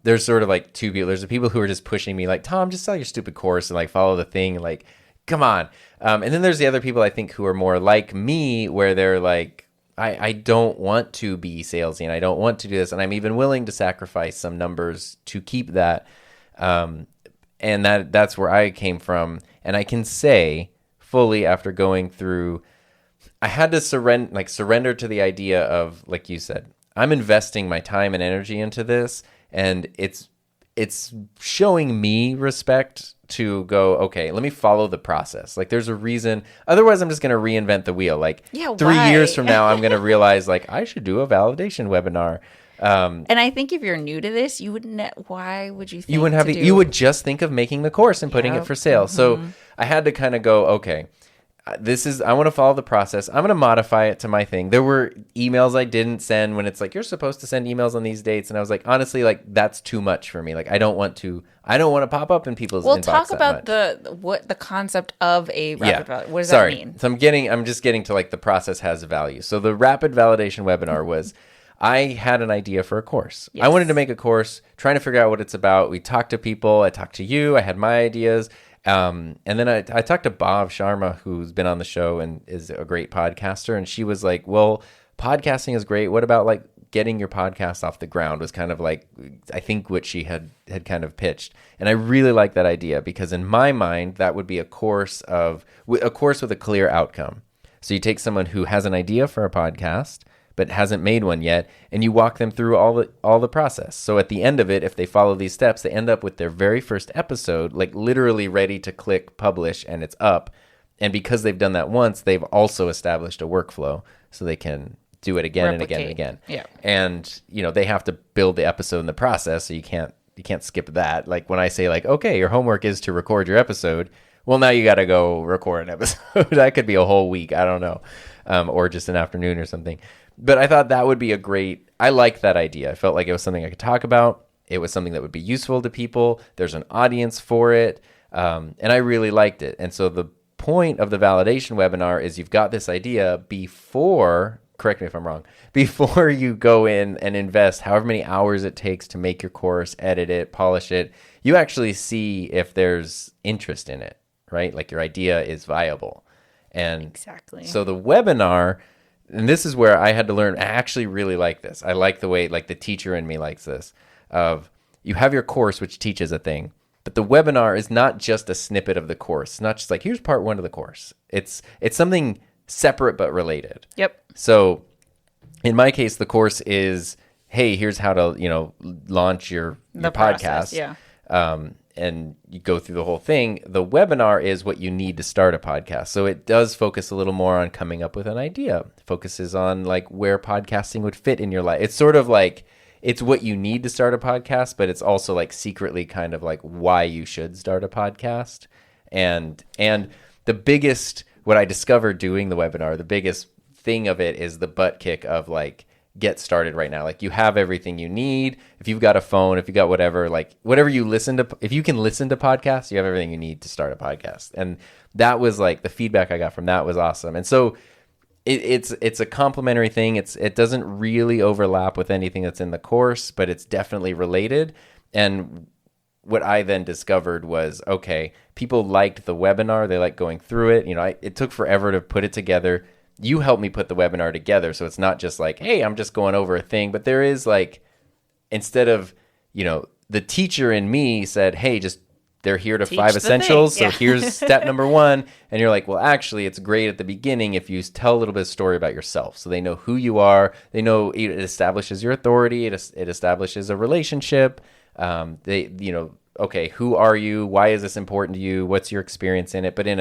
there's sort of like two people. There's the people who are just pushing me like, Tom, just sell your stupid course and like follow the thing. Like, come on. And then there's the other people I think who are more like me where they're like, I don't want to be salesy and I don't want to do this. And I'm even willing to sacrifice some numbers to keep that. And that's where I came from. And I can say fully after going through, I had to surrender to the idea of, like you said, I'm investing my time and energy into this, and it's showing me respect to go, okay, let me follow the process. Like there's a reason. Otherwise, I'm just going to reinvent the wheel. Like 3 years from now, I'm going to realize like I should do a validation webinar.
And I think if you're new to this, you wouldn't. Why would you think
you wouldn't have? You would just think of making the course and putting it for sale. Mm-hmm. So I had to kind of go, okay. I want to follow the process. I'm going to modify it to my thing. There were emails I didn't send when it's like, you're supposed to send emails on these dates. And I was like, honestly, like that's too much for me. Like, I don't want to pop up in people's inbox.
We'll talk about the concept of a rapid validation. What does that mean?
So I'm just getting to like the process has value. So the rapid validation webinar was, I had an idea for a course. Yes. I wanted to make a course, trying to figure out what it's about. We talked to people. I talked to you. I had my ideas. And then I talked to Bob Sharma, who's been on the show and is a great podcaster. And she was like, well, podcasting is great. What about like getting your podcast off the ground? Was kind of like, I think what she had kind of pitched. And I really like that idea because in my mind, that would be a course with a clear outcome. So you take someone who has an idea for a podcast, but hasn't made one yet, and you walk them through all the process. So at the end of it, if they follow these steps, they end up with their very first episode, like literally ready to click publish, and it's up. And because they've done that once, they've also established a workflow so they can do it again and again and again.
Yeah.
And they have to build the episode in the process, so you can't skip that. Like when I say like, okay, your homework is to record your episode. Well, now you got to go record an episode. That could be a whole week. I don't know. Or just an afternoon or something. But I thought that would be I liked that idea. I felt like it was something I could talk about. It was something that would be useful to people. There's an audience for it. And I really liked it. And so the point of the validation webinar is you've got this idea before, correct me if I'm wrong, before you go in and invest however many hours it takes to make your course, edit it, polish it, you actually see if there's interest in it, right? Like your idea is viable. And
exactly.
So the webinar, and this is where I had to learn, I actually really like this. I like the way, like the teacher in me likes this, of you have your course, which teaches a thing, but the webinar is not just a snippet of the course. It's not just like, here's part one of the course. It's something separate but related.
Yep.
So in my case, the course is, hey, here's how to, launch your podcast.
Yeah.
And you go through the whole thing. The webinar is what you need to start a podcast. So it does focus a little more on coming up with an idea. It focuses on like where podcasting would fit in your life. It's sort of like, it's what you need to start a podcast, but it's also like secretly kind of like why you should start a podcast. And the biggest, what I discovered doing the webinar, the biggest thing of it is the butt kick of like, get started right now. Like you have everything you need. If you've got a phone, if you got whatever, like whatever you listen to, if you can listen to podcasts, you have everything you need to start a podcast. And that was like the feedback I got from that was awesome. And so it's a complementary thing. It doesn't really overlap with anything that's in the course, but it's definitely related. And what I then discovered was, okay, people liked the webinar. They liked going through it. It took forever to put it together. You helped me put the webinar together. So it's not just like, hey, I'm just going over a thing, but there is like, instead of, the teacher in me said, hey, they're here to 5 essentials. So here's step number 1. And you're like, well, actually it's great at the beginning if you tell a little bit of story about yourself. So they know who you are. They know it establishes your authority. It establishes a relationship. Okay, who are you? Why is this important to you? What's your experience in it? But in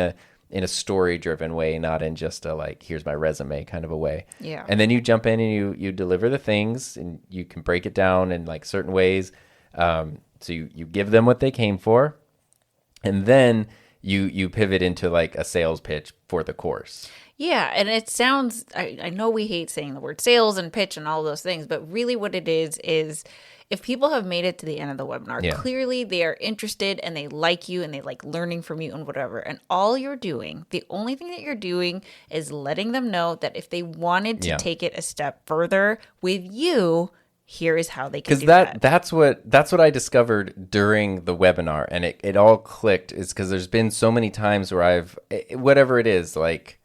a story-driven way, not in just a like, here's my resume kind of a way.
Yeah.
And then you jump in and you deliver the things, and you can break it down in like certain ways. So you give them what they came for, and then you pivot into like a sales pitch for the course.
Yeah, and it sounds, I know we hate saying the word sales and pitch and all those things, but really what it is if people have made it to the end of the webinar, clearly they are interested and they like you and they like learning from you and whatever. And all you're doing, the only thing that you're doing is letting them know that if they wanted to take it a step further with you, here is how they can do that.
That's what I discovered during the webinar, and it all clicked, is because there's been so many times where whatever it is, like,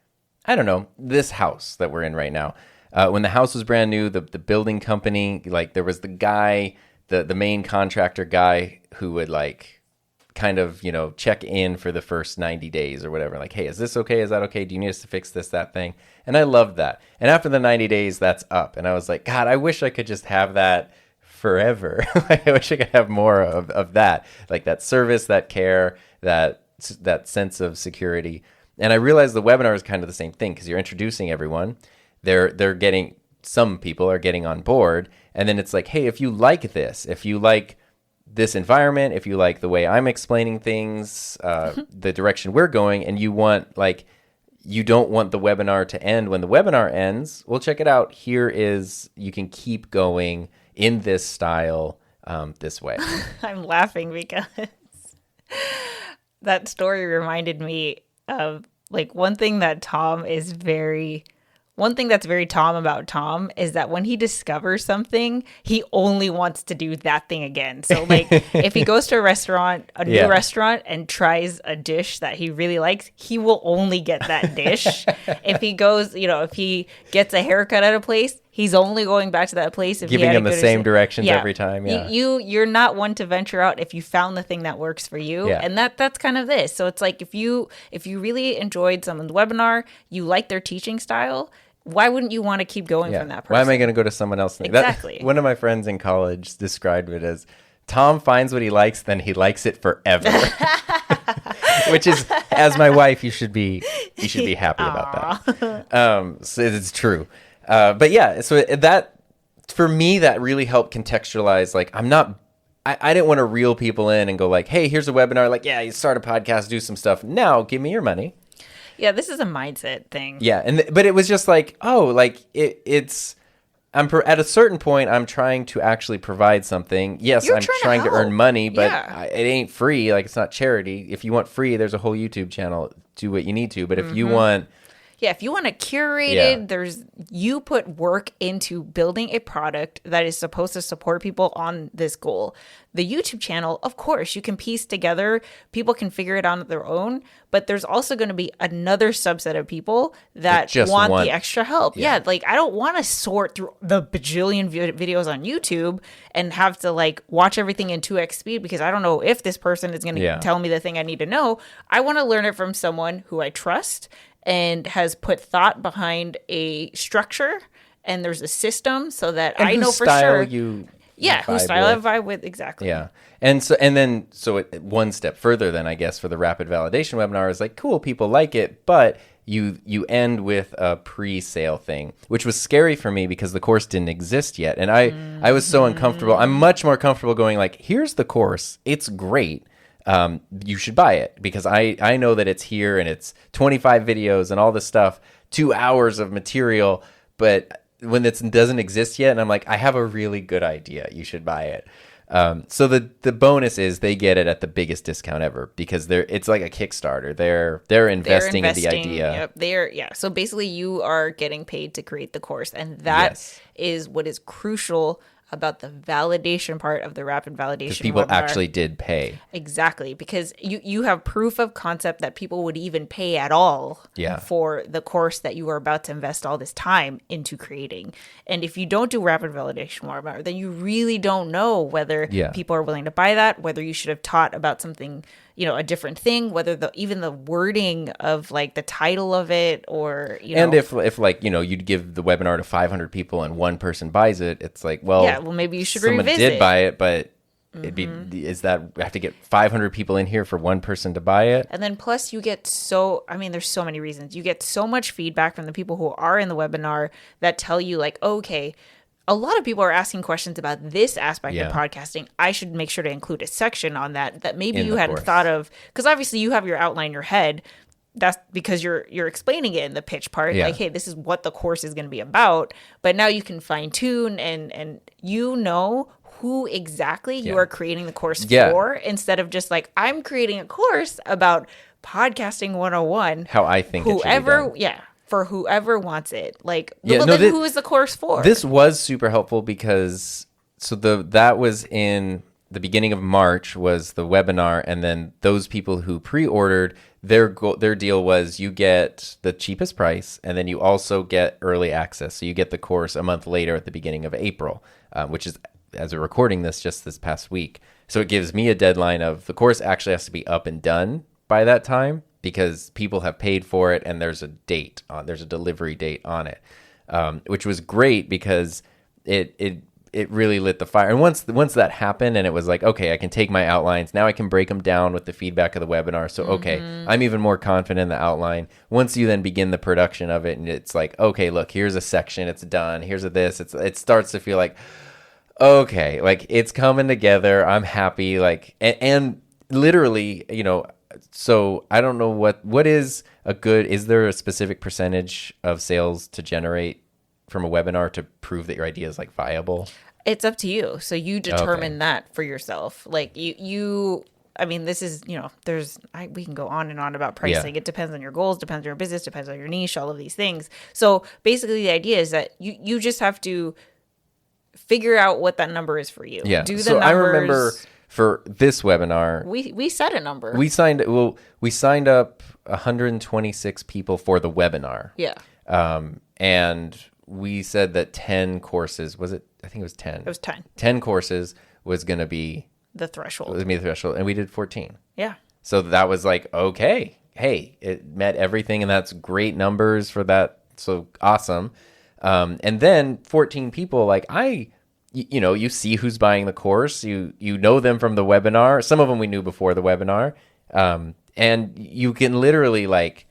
I don't know, this house that we're in right now. When the house was brand new, the building company, like there was the guy, the main contractor guy who would like kind of, check in for the first 90 days or whatever. Like, hey, is this okay? Is that okay? Do you need us to fix this, that thing? And I loved that. And after the 90 days, that's up. And I was like, God, I wish I could just have that forever. I wish I could have more of that, like that service, that care, that sense of security. And I realized the webinar is kind of the same thing, because you're introducing everyone. Some people are getting on board, and then it's like, hey, if you like this, if you like this environment, if you like the way I'm explaining things, the direction we're going, and you don't want the webinar to end when the webinar ends, well, check it out. You can keep going in this style, this way.
I'm laughing because that story reminded me of like one thing that Tom is very one thing that's very Tom about Tom is that when he discovers something, he only wants to do that thing again. So like if he goes to a restaurant, a new restaurant, and tries a dish that he really likes, he will only get that dish. If he goes, if he gets a haircut at a place, he's only going back to that place if
giving him the same directions every time.
You're not one to venture out if you found the thing that works for you. And that's kind of this. So it's like if you really enjoyed someone's webinar, you like their teaching style, why wouldn't you want to keep going from that person?
Why am I going to go to someone else?
Exactly.
One of my friends in college described it as Tom finds what he likes, then he likes it forever. Which is, as my wife, you should be happy about that. So it's true. But yeah, so that, for me, that really helped contextualize, like, I didn't want to reel people in and go like, hey, here's a webinar. Like, yeah, you start a podcast, do some stuff. Now give me your money.
Yeah, this is a mindset thing.
Yeah. But it was just like, at a certain point, I'm trying to actually provide something. Yes, I'm trying to earn money, but it ain't free. Like, it's not charity. If you want free, there's a whole YouTube channel. Do what you need to. But if you want...
Yeah, if you want to curate it, you put work into building a product that is supposed to support people on this goal. The YouTube channel, of course, you can piece together. People can figure it out on their own, but there's also going to be another subset of people that want the extra help. Yeah, like I don't want to sort through the bajillion videos on YouTube and have to like watch everything in 2x speed because I don't know if this person is going to tell me the thing I need to know. I want to learn it from someone who I trust and has put thought behind a structure, and there's a system so that I know for sure. Whose style I vibe with, exactly.
Yeah, and then one step further, then I guess for the rapid validation webinar is like, cool, people like it, but you end with a pre-sale thing, which was scary for me because the course didn't exist yet, and I was so uncomfortable. I'm much more comfortable going like, here's the course, it's great. You should buy it because I know that it's here and it's 25 videos and all this stuff, 2 hours of material, but when it doesn't exist yet and I'm like, I have a really good idea, you should buy it. So the bonus is they get it at the biggest discount ever because it's like a Kickstarter. They're investing in the idea.
Yep, so basically you are getting paid to create the course, and that is what is crucial about the validation part of the rapid validation
because people actually did pay.
Exactly, because you have proof of concept that people would even pay at all for the course that you are about to invest all this time into creating. And if you don't do rapid validation webinar, then you really don't know whether people are willing to buy that, whether you should have taught about something, a different thing, whether even the wording of like the title of it or,
And if like, you'd give the webinar to 500 people and one person buys it, it's like, well,
maybe you should
someone
revisit.
did buy it, but is that we have to get 500 people in here for one person to buy it?
And then plus you get there's so many reasons. You get so much feedback from the people who are in the webinar that tell you like, okay, a lot of people are asking questions about this aspect of podcasting. I should make sure to include a section on that maybe you hadn't thought of, because obviously you have your outline in your head. That's because you're explaining it in the pitch part. Like, hey, this is what the course is going to be about. But now you can fine tune and who exactly you are creating the course for, instead of just like, I'm creating a course about podcasting 101.
How I think it should be done.
For whoever wants it. Like, who is the course for?
This was super helpful because that was in the beginning of March was the webinar, and then those people who pre-ordered, their deal was you get the cheapest price, and then you also get early access. So you get the course a month later at the beginning of April, which is, as we're recording this, just this past week. So it gives me a deadline of the course actually has to be up and done by that time, because people have paid for it and there's a delivery date on it, which was great because it really lit the fire. And once that happened and it was like, okay, I can take my outlines, now I can break them down with the feedback of the webinar. So, okay, I'm even more confident in the outline. Once you then begin the production of it and it's like, okay, look, here's a section, it's done. Here's this. It starts to feel like, okay, like it's coming together. I'm happy. Like, and literally, so I don't know what is is there a specific percentage of sales to generate from a webinar to prove that your idea is like viable?
It's up to you. So you determine that for yourself. Like I mean, this is, we can go on and on about pricing. It depends on your goals, depends on your business, depends on your niche, all of these things. So basically the idea is that you just have to figure out what that number is for you.
Yeah.
Do the
so
numbers.
I remember for this webinar,
we set a number.
We signed up 126 people for the webinar.
Yeah.
And we said that 10 courses, I think it was 10.
It was 10.
10 courses was going to be
the threshold.
It was going to be the threshold. And we did 14.
Yeah.
So that was like, okay, hey, it met everything. And that's great numbers for that. So awesome. And then 14 people, like you see who's buying the course. You know them from the webinar. Some of them we knew before the webinar. And you can literally like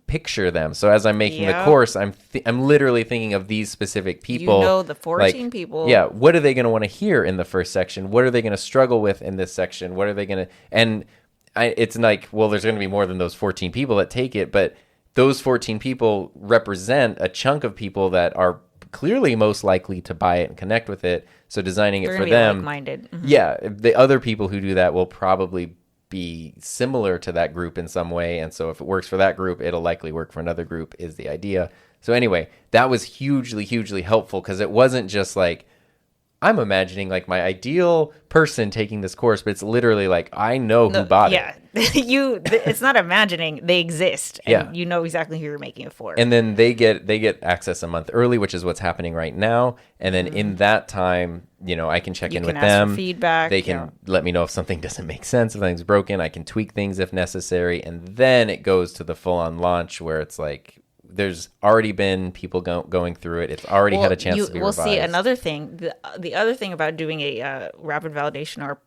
picture them. So as I'm making the course, I'm literally thinking of these specific people.
You know the 14 people.
Yeah. What are they going to want to hear in the first section? What are they going to struggle with in this section? What are they going to... And it's like, well, there's going to be more than those 14 people that take it, but those 14 people represent a chunk of people that are clearly most likely to buy it and connect with it. So designing it for them...
like-minded. Mm-hmm.
Yeah. The other people who do that will probably be similar to that group in some way, and so if it works for that group, it'll likely work for another group is the idea. So anyway, that was hugely helpful because it wasn't just like I'm imagining like my ideal person taking this course, but it's literally like I know who bought it.
It's not imagining, they exist, and you know exactly who you're making it for.
And then they get access a month early, which is what's happening right now. And then in that time, I can check in with them.
For feedback.
They can let me know if something doesn't make sense, if something's broken. I can tweak things if necessary, and then it goes to the full-on launch where it's like there's already been people going through it. It's already had a chance to be revised.
We'll see another thing. The other thing about doing a rapid validation or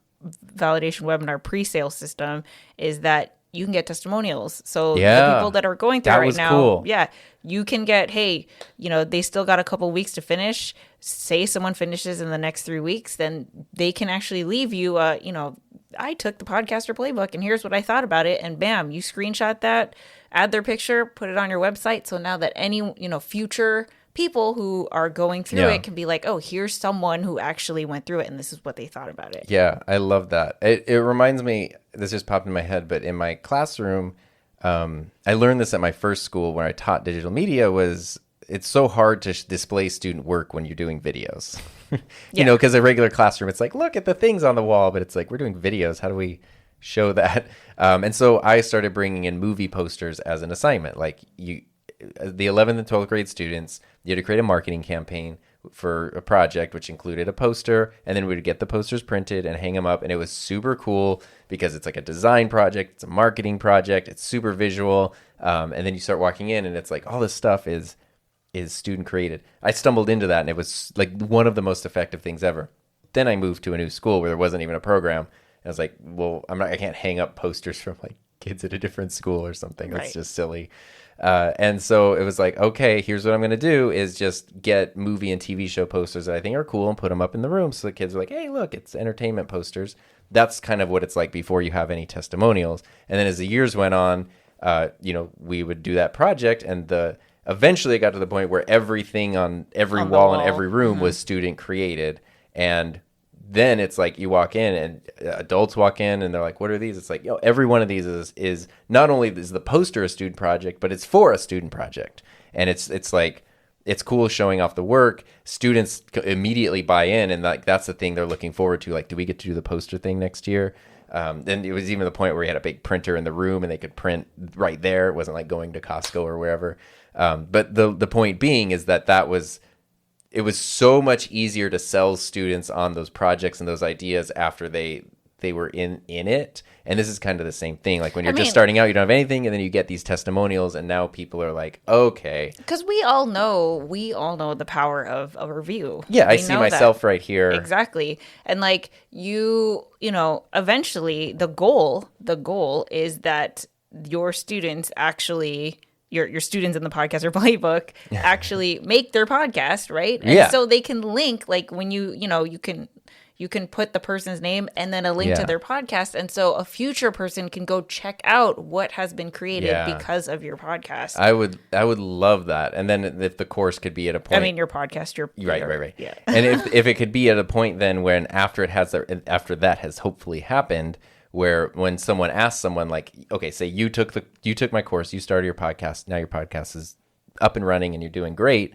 validation webinar pre-sale system is that you can get testimonials. So the people that are going through right now, cool. You can get, hey, they still got a couple weeks to finish. Say someone finishes in the next 3 weeks, then they can actually leave you, I took the Podcaster Playbook and here's what I thought about it. And bam, you screenshot that, add their picture, put it on your website. So now that any, future people who are going through it can be like, oh, here's someone who actually went through it and this is what they thought about it.
Yeah, I love that. It reminds me, this just popped in my head, but in my classroom, I learned this at my first school where I taught digital media it's so hard to display student work when you're doing videos. Because a regular classroom, it's like, look at the things on the wall, but it's like, we're doing videos. How do we show that? And so I started bringing in movie posters as an assignment. Like the 11th and 12th grade students, you had to create a marketing campaign for a project, which included a poster, and then we would get the posters printed and hang them up. And it was super cool because it's like a design project, it's a marketing project, it's super visual. And then you start walking in and it's like, all this stuff is student created. I stumbled into that and it was like one of the most effective things ever. Then I moved to a new school where there wasn't even a program. And I was like, well, I can't hang up posters from like kids at a different school or something. That's just silly. And so it was like, okay, here's what I'm going to do is just get movie and TV show posters that I think are cool and put them up in the room. So the kids are like, hey, look, it's entertainment posters. That's kind of what it's like before you have any testimonials. And then as the years went on, we would do that project and eventually it got to the point where everything on every wall in every room was student created. And then it's like you walk in and adults walk in and they're like, what are these? It's like, every one of these is not only is the poster a student project, but it's for a student project. And it's like, it's cool showing off the work. Students immediately buy in. And like, that's the thing they're looking forward to. Like, do we get to do the poster thing next year? Then it was even the point where we had a big printer in the room and they could print right there. It wasn't like going to Costco or wherever. But the point being is that it was so much easier to sell students on those projects and those ideas after they were in it. And this is kind of the same thing. Like when you're just starting out, you don't have anything, and then you get these testimonials, and now people are like, okay.
Because we all know the power of a review.
Yeah, I see myself right here.
Exactly. And like eventually the goal is that your students actually... Your students in the Podcaster Playbook actually make their podcast, right? And so they can link, like when you can put the person's name and then a link to their podcast. And so a future person can go check out what has been created because of your podcast. I
would love that. And then if the course could be at a point.
I mean, your podcast,
right. Yeah. And if it could be at a point then when after that has hopefully happened, where when someone asks someone like, okay, say you took my course, you started your podcast, now your podcast is up and running and you're doing great.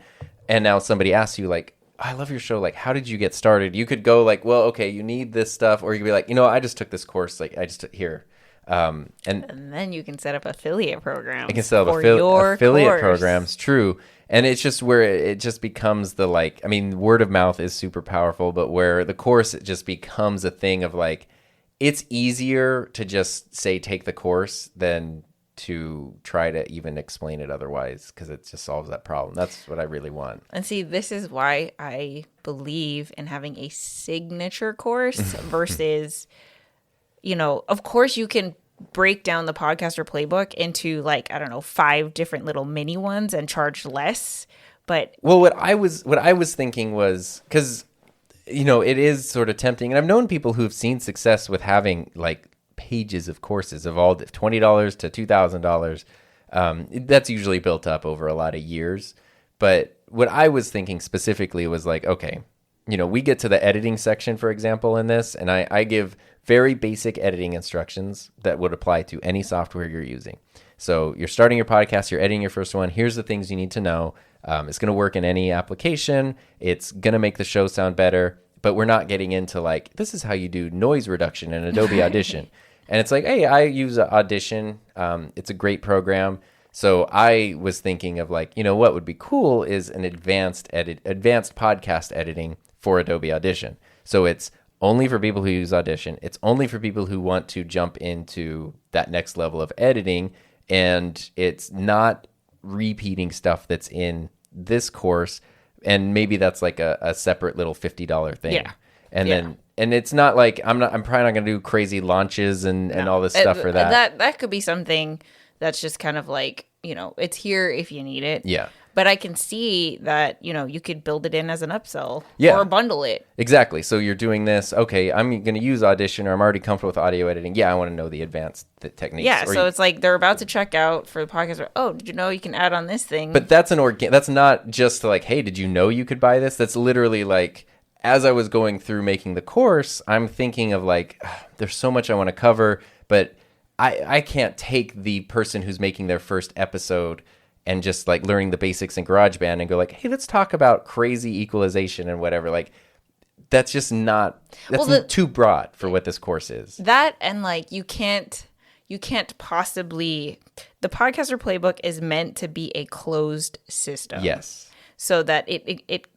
And now somebody asks you like, I love your show. Like, how did you get started? You could go like, well, okay, you need this stuff. Or you could be like, I just took this course. Like, I just took here. And
then you can set up affiliate programs.
I can set up affiliate programs. True. And it's just where it just becomes the like, I mean, word of mouth is super powerful, but where the course, it just becomes a thing of like, it's easier to just say, take the course than to try to even explain it otherwise, because it just solves that problem. That's what I really want.
And see, this is why I believe in having a signature course versus, of course you can break down the Podcaster Playbook into like, I don't know, 5 different little mini ones and charge less. But
what I was thinking was, because it is sort of tempting, and I've known people who've seen success with having like pages of courses of all $20 to $2,000. That's usually built up over a lot of years. But what I was thinking specifically was like, okay, we get to the editing section, for example, in this, and I give very basic editing instructions that would apply to any software you're using. So you're starting your podcast, you're editing your first one. Here's the things you need to know. It's going to work in any application. It's going to make the show sound better. But we're not getting into like, this is how you do noise reduction in Adobe Audition. And it's like, hey, I use Audition. It's a great program. So I was thinking of like, what would be cool is an advanced podcast editing for Adobe Audition. So it's only for people who use Audition. It's only for people who want to jump into that next level of editing. And it's not repeating stuff that's in this course. And maybe that's like a separate little $50 thing.
Yeah.
And it's not like I'm probably not going to do crazy launches and all this stuff for that.
That could be something that's just kind of like, it's here if you need it.
Yeah.
But I can see that, you could build it in as an upsell
or
bundle it.
Exactly. So you're doing this. Okay, I'm going to use Audition, or I'm already comfortable with audio editing. Yeah, I want to know the advanced techniques.
Yeah, so it's like they're about to check out for the podcast. Oh, did you know you can add on this thing?
But that's that's not just like, hey, did you know you could buy this? That's literally like, as I was going through making the course, I'm thinking of like, there's so much I want to cover, but I can't take the person who's making their first episode and just like learning the basics in GarageBand and go like, hey, let's talk about crazy equalization and whatever. Like, that's just not, too broad for what this course is.
That, and like, you can't possibly, the Podcaster Playbook is meant to be a closed system.
Yes.
So that it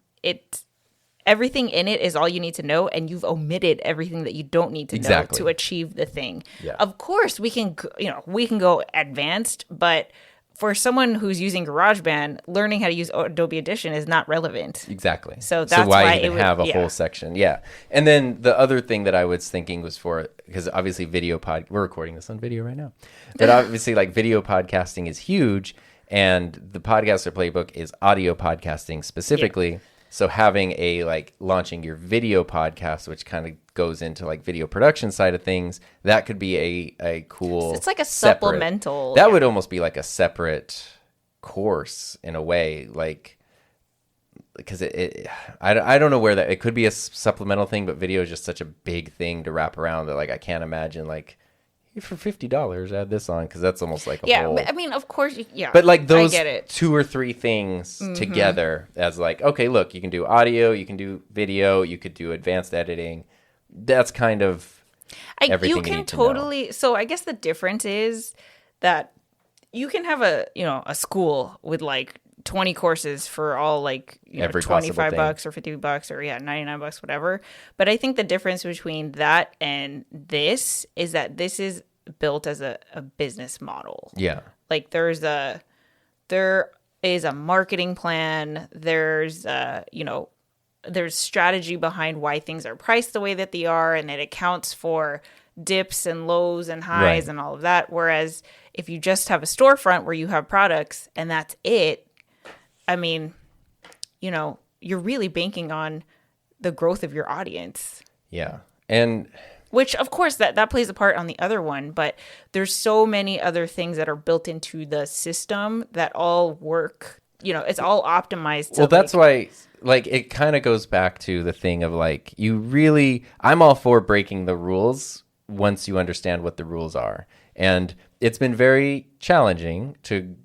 everything in it is all you need to know, and you've omitted everything that you don't need to know to achieve the thing.
Yeah.
Of course, we can go advanced, but for someone who's using GarageBand, learning how to use Adobe Audition is not relevant.
Exactly.
So that's why
even have a whole section. Yeah. And then the other thing that I was thinking was because obviously we're recording this on video right now, but obviously like video podcasting is huge, and the Podcaster Playbook is audio podcasting specifically. Yeah. So having launching your video podcast, which kind of goes into like video production side of things, that could be a cool.
It's like a supplemental.
That would almost be like a separate course in a way, like, because I don't know where that, it could be a supplemental thing, but video is just such a big thing to wrap around that like I can't imagine like, for $50 add this on, because that's almost like a whole...
but I mean, of course,
but like those 2 or 3 things together as like, okay, look, you can do audio, you can do video, you could do advanced editing. That's kind of everything you can totally know.
So I guess the difference is that you can have a school with like 20 courses for all like $25 or $50 or $99, whatever. But I think the difference between that and this is that this is built as a business model.
Yeah.
Like there is a marketing plan. There's there's strategy behind why things are priced the way that they are, and it accounts for dips and lows and highs and all of that. Whereas if you just have a storefront where you have products and that's it, I mean, you're really banking on the growth of your audience.
Yeah. And
which, of course, that plays a part on the other one, but there's so many other things that are built into the system that all work. It's all optimized.
Well, that's why, like, it kind of goes back to the thing of, like, I'm all for breaking the rules once you understand what the rules are. And it's been very challenging to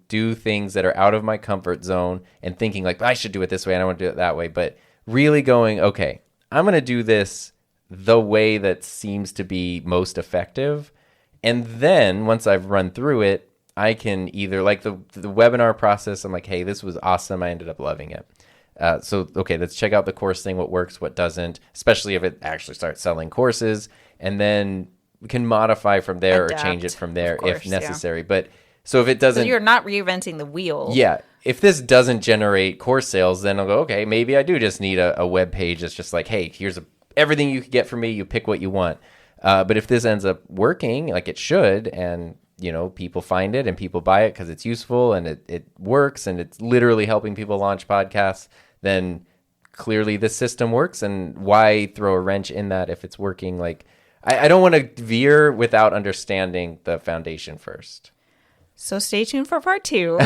do things that are out of my comfort zone and thinking like, I should do it this way, I don't want to do it that way. But really going, okay, I'm going to do this the way that seems to be most effective. And then once I've run through it, I can either, like the webinar process, I'm like, hey, this was awesome. I ended up loving it. So, okay, let's check out the course thing, what works, what doesn't, especially if it actually starts selling courses. And then we can modify from there or change it from there if necessary. Yeah. But so if it doesn't...
So you're not reinventing the wheel.
Yeah. If this doesn't generate course sales, then I'll go, okay, maybe I do just need a web page that's just like, hey, here's everything you can get from me. You pick what you want. But if this ends up working like it should, and people find it and people buy it because it's useful and it works and it's literally helping people launch podcasts, then clearly this system works. And why throw a wrench in that if it's working? Like, I don't want to veer without understanding the foundation first.
So stay tuned for part 2.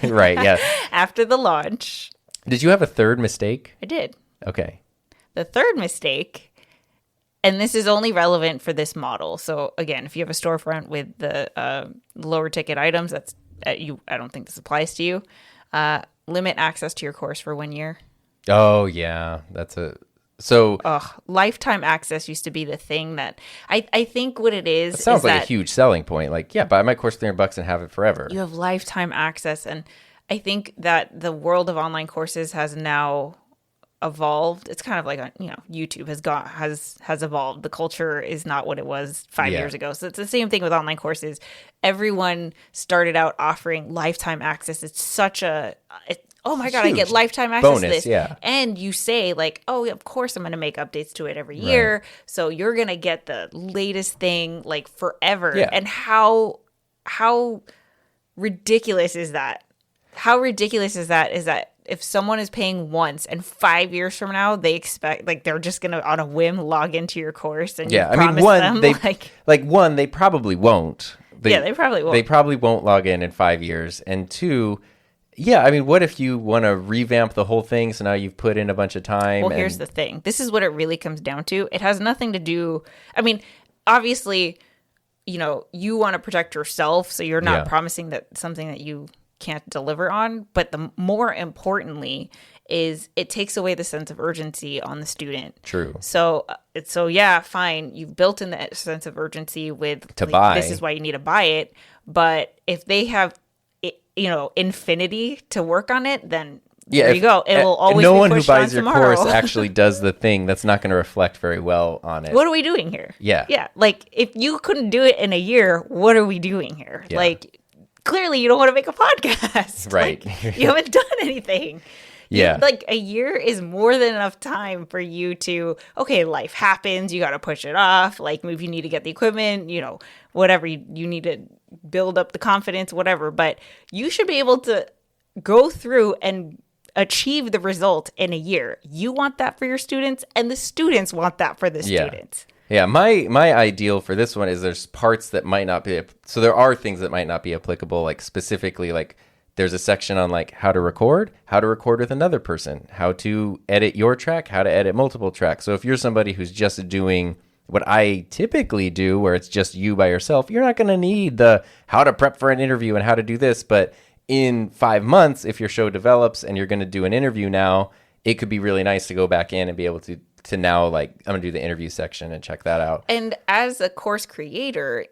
Right, yeah.
After the launch.
Did you have a third mistake?
I did.
Okay.
The third mistake, and this is only relevant for this model. So again, if you have a storefront with the lower ticket items, that's I don't think this applies to you. Limit access to your course for 1 year.
Oh yeah,
lifetime access used to be the thing that I think what it is.
It sounds like a huge selling point. Like, yeah, buy my course $300 and have it forever.
You have lifetime access, and I think that the world of online courses has now evolved. It's kind of like YouTube has evolved. The culture is not what it was 5 years ago. So it's the same thing with online courses. Everyone started out offering lifetime access. It's such oh my God, I get lifetime access to this. Yeah. And you say like, oh, of course I'm going to make updates to it every year. Right. So you're going to get the latest thing like forever. Yeah. And how ridiculous is that? How ridiculous is that if someone is paying once and 5 years from now, they expect like they're just going to on a whim log into your course and
yeah, I mean, one, they probably won't.
They probably won't.
They probably won't log in 5 years. And 2, yeah, I mean, what if you want to revamp the whole thing? So now you've put in a bunch of time.
Well, here's the thing. This is what it really comes down to. It has nothing to do. I mean, obviously, you want to protect yourself. So you're not promising that something that you can't deliver on. But the more importantly is it takes away the sense of urgency on the student.
True.
So yeah, fine. You've built in the sense of urgency with
buy.
This is why you need to buy it. But if they have infinity to work on it, then there you go. It will always
no
be
one who
pushed
buys
on
your
tomorrow.
course actually does the thing that's not going to reflect very well on it.
What are we doing here?
Yeah.
Like if you couldn't do it in a year, what are we doing here? Yeah. Like clearly you don't want to make a podcast.
Right.
Like, you haven't done anything.
Yeah.
Like a year is more than enough time for you to, okay, life happens. You got to push it off. Like maybe you need to get the equipment, whatever you need to build up the confidence, whatever. But you should be able to go through and achieve the result in a year. You want that for your students, and the students want that for the students.
Yeah, my ideal for this one is there's parts that might not be, so there are things that might not be applicable, like specifically like there's a section on like how to record with another person, how to edit your track, how to edit multiple tracks. So if you're somebody who's just doing what I typically do, where it's just you by yourself, you're not going to need the how to prep for an interview and how to do this. But in 5 months, if your show develops and you're going to do an interview now, it could be really nice to go back in and be able to now, like, I'm going to do the interview section and check that out.
And as a course creator,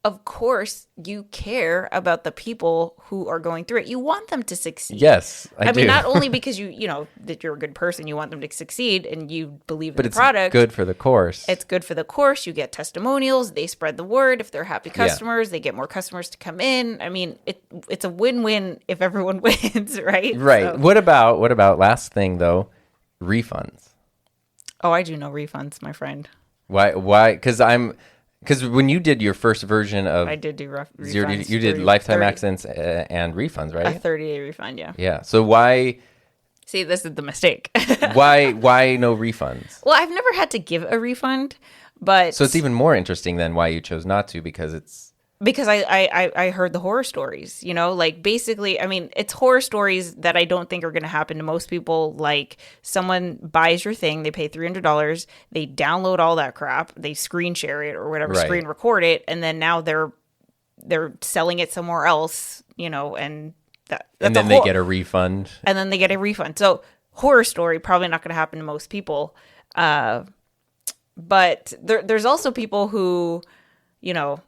of course, you care about the people who are going through it. You want them to succeed.
Yes, I do.
mean, not only because that you're a good person, you want them to succeed and you believe in the product.
But it's good for the course.
It's good for the course. You get testimonials. They spread the word. If they're happy customers, they get more customers to come in. I mean, it's a win-win if everyone wins, right?
Right. So. What about last thing though, refunds?
Oh, I do no refunds, my friend.
Why? Because when you did your first version of...
I did do refunds.
You did lifetime accents and refunds, right?
A 30-day refund, yeah.
Yeah. So why...
See, this is the mistake.
Why no refunds?
Well, I've never had to give a refund, but...
So it's even more interesting than why you chose not to, because
Because I heard the horror stories, you know, like basically, I mean, it's horror stories that I don't think are going to happen to most people. Like someone buys your thing, they pay $300, they download all that crap, they screen share it or whatever, screen record it, and then now they're selling it somewhere else, you know, and
and then they get a refund.
And then they get a refund. So horror story, probably not going to happen to most people. But there's also people who, you know,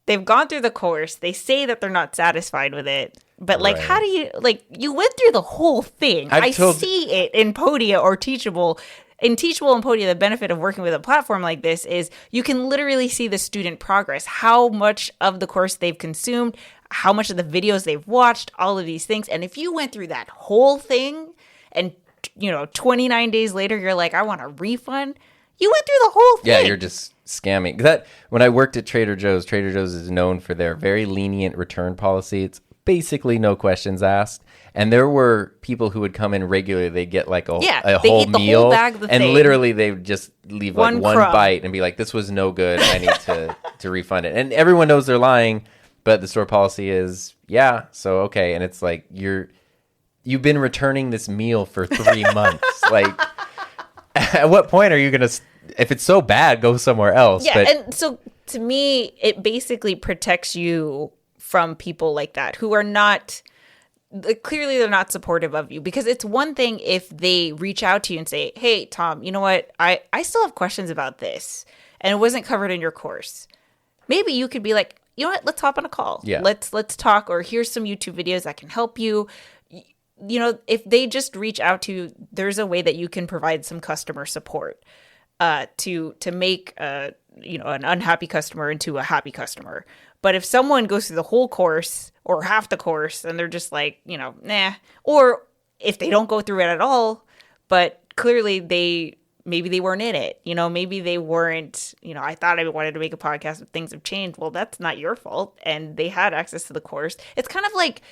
they've gone through the course. They say that they're not satisfied with it. But like, how do you, like, you went through the whole thing. I see it in Podia or Teachable. In Teachable and Podia, the benefit of working with a platform like this is you can literally see the student progress, how much of the course they've consumed, how much of the videos they've watched, all of these things. And if you went through that whole thing and, you know, 29 days later, you're like, I want a refund. You went through the whole thing.
Yeah, you're just scamming. That when I worked at Trader Joe's is known for their very lenient return policy. It's basically no questions asked. And there were people who would come in regularly. They'd get like a whole meal, whole bag of the and thing. Literally they would just leave like one bite and be like, "This was no good. I need to refund it." And everyone knows they're lying, but the store policy is, yeah, so okay. And it's like you've been returning this meal for 3 months. Like, at what point are you gonna? If it's so bad, go somewhere else.
Yeah, and so to me, it basically protects you from people like that who are not, clearly they're not supportive of you. Because it's one thing if they reach out to you and say, hey, Tom, you know what? I still have questions about this and it wasn't covered in your course. Maybe you could be like, you know what? Let's hop on a call.
Yeah.
Let's talk, or here's some YouTube videos that can help you. You know, if they just reach out to you, there's a way that you can provide some customer support. To make an unhappy customer into a happy customer. But if someone goes through the whole course or half the course and they're just like, you know, nah, or if they don't go through it at all, but clearly maybe they weren't in it, you know, maybe they weren't, you know, I thought I wanted to make a podcast, but things have changed. Well, that's not your fault. And they had access to the course. It's kind of like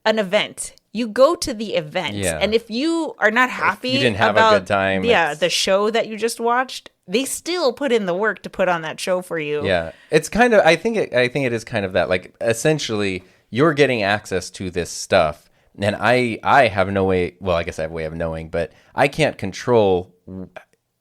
an event. You go to the event, and if you are not happy,
you didn't have a good time.
Yeah, the show that you just watched, they still put in the work to put on that show for you.
Yeah, it's kind of. I think it is kind of that. Like, essentially, you're getting access to this stuff, and I have no way. Well, I guess I have a way of knowing, but I can't control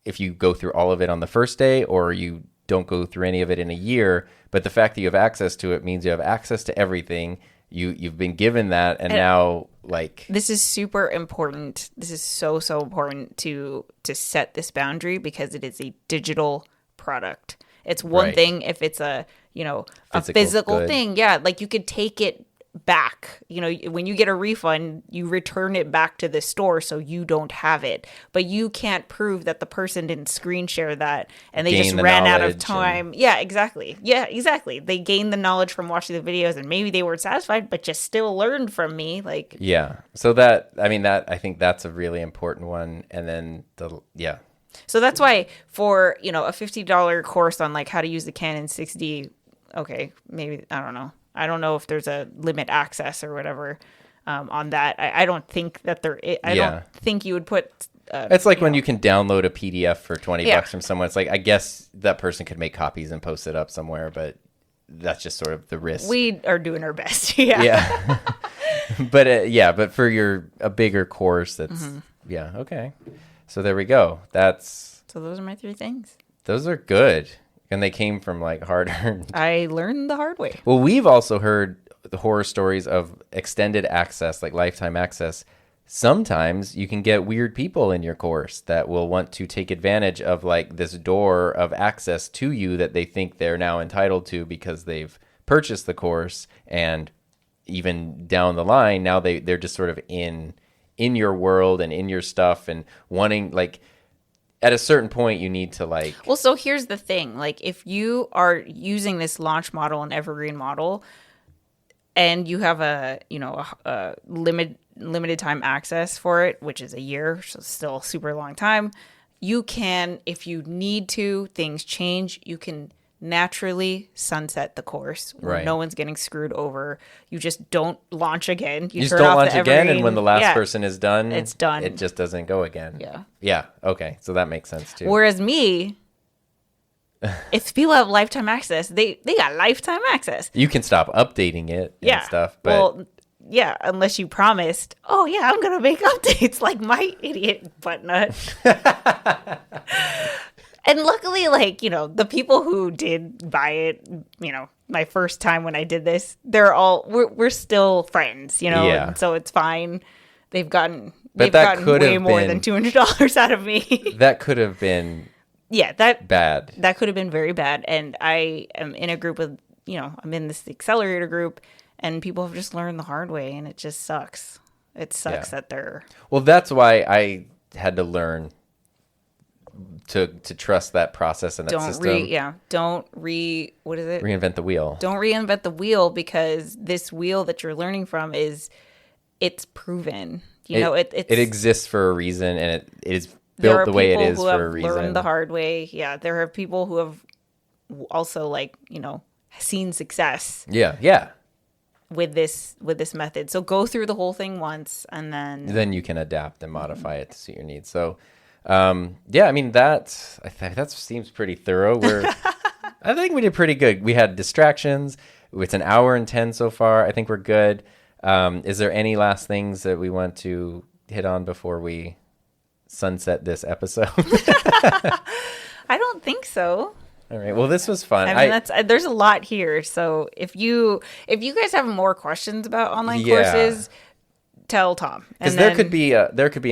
if you go through all of it on the first day or you don't go through any of it in a year. But the fact that you have access to it means you have access to everything. You've been given that, and now, like,
this is super important. This is so important to set this boundary because it is a digital product. It's one thing if it's a physical thing. Yeah, like you could take it back. You know, when you get a refund, you return it back to the store so you don't have it. But you can't prove that the person didn't screen share that and they just ran out of time. Yeah, exactly. They gained the knowledge from watching the videos and maybe they weren't satisfied, but just still learned from me. Like,
yeah. So I think that's a really important one. And then
So that's why for, you know, a $50 course on like how to use the Canon 6D, okay, maybe, I don't know. I don't know if there's a limit access or whatever on that. I don't think that there is. I don't think you would put...
it's like when you can download a PDF for $20 from someone. It's like, I guess that person could make copies and post it up somewhere, but that's just sort of the risk.
We are doing our best. Yeah.
But for a bigger course, that's... Yeah, okay. So there we go. So
those are my 3 things.
Those are good. And they came from like hard-earned.
I learned the hard way.
Well, we've also heard the horror stories of extended access, like lifetime access. Sometimes you can get weird people in your course that will want to take advantage of like this door of access to you that they think they're now entitled to because they've purchased the course. And even down the line, now they're just sort of in your world and in your stuff and wanting like... At a certain point, you need to like...
Well, so here's the thing. Like, if you are using this launch model and evergreen model and you have a limited time access for it, which is a year, so still a super long time, you can, if you need to, things change, you can naturally sunset the course where no one's getting screwed over. You just don't launch again.
You just don't launch again, and when the last person is done,
it's done.
It just doesn't go again.
Yeah.
Yeah. Okay. So that makes sense too.
Whereas me, if people have lifetime access, they got lifetime access.
You can stop updating it and stuff, but
well, yeah, unless you promised, oh yeah, I'm gonna make updates like my idiot butt nut. And luckily, like, you know, the people who did buy it, you know, my first time when I did this, we're still friends, you know, and so it's fine. They've gotten way more than $200 out of me.
That could have been bad.
That could have been very bad. And I am in a group with, you know, I'm in this accelerator group, and people have just learned the hard way, and it just sucks. It sucks that they're...
Well, that's why I had to learn to trust that process and that system.
What is it?
Reinvent the wheel.
Don't reinvent the wheel, because this wheel that you're learning from it's proven. You know, it
exists for a reason, and it is built the way it is for a reason.
Learned the hard way. Yeah, there are people who have also, like, you know, seen success.
Yeah.
With this method. So go through the whole thing once, and then
you can adapt and modify it to suit your needs. So yeah, I mean, that seems pretty thorough. I think we did pretty good. We had distractions. It's an hour and 10 so far. I think we're good. Is there any last things that we want to hit on before we sunset this episode?
I don't think so.
All right. Well, this was fun.
I mean, there's a lot here. So if you guys have more questions about online courses, tell Tom.
Because there could be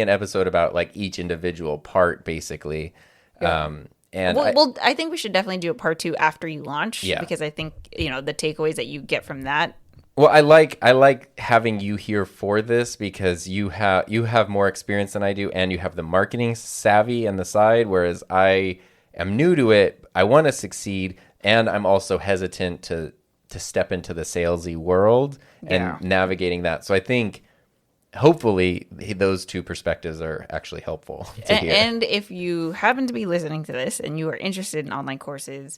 an episode about like each individual part, basically.
Yeah. I think we should definitely do a part 2 after you launch. Yeah. Because I think, you know, the takeaways that you get from that.
Well, I like having you here for this, because you have more experience than I do, and you have the marketing savvy on the side, whereas I am new to it. I want to succeed, and I'm also hesitant to step into the salesy world and navigating that. So I think hopefully those two perspectives are actually helpful to hear.
And if you happen to be listening to this and you are interested in online courses,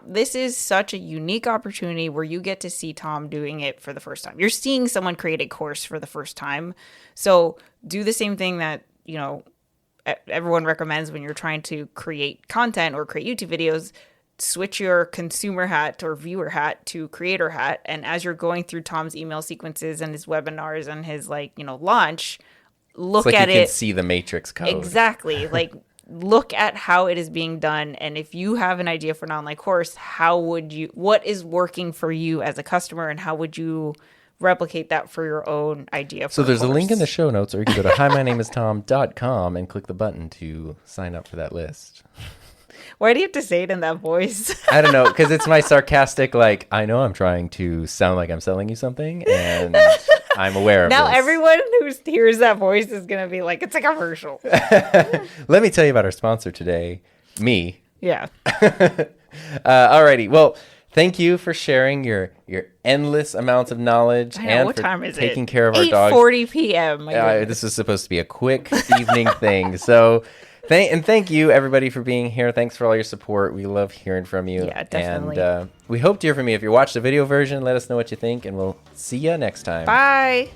this is such a unique opportunity where you get to see Tom doing it for the first time. You're seeing someone create a course for the first time. So do the same thing that, you know, everyone recommends when you're trying to create content or create YouTube videos. Switch your consumer hat or viewer hat to creator hat. And as you're going through Tom's email sequences and his webinars and his, like, you know, launch, look at it. You can
see the matrix code.
Exactly. Like, look at how it is being done. And if you have an idea for an online course, what is working for you as a customer, and how would you replicate that for your own idea?
So there's a link in the show notes, or you can go to himynameistom.com and click the button to sign up for that list.
Why do you have to say it in that voice?
I don't know, because it's my sarcastic, like, I know I'm trying to sound like I'm selling you something, and I'm aware of
now
this.
Everyone who hears that voice is going to be like, it's a commercial.
Let me tell you about our sponsor today, me.
Yeah.
Alrighty. Well, thank you for sharing your endless amounts of knowledge.
I know,
and
what
for
time is
taking
it?
care of our dogs.
8:40 p.m.
This is supposed to be a quick evening thing. So thank you, everybody, for being here. Thanks for all your support. We love hearing from you.
Yeah, definitely.
And we hope to hear from you. If you watch the video version, let us know what you think, and we'll see you next time.
Bye.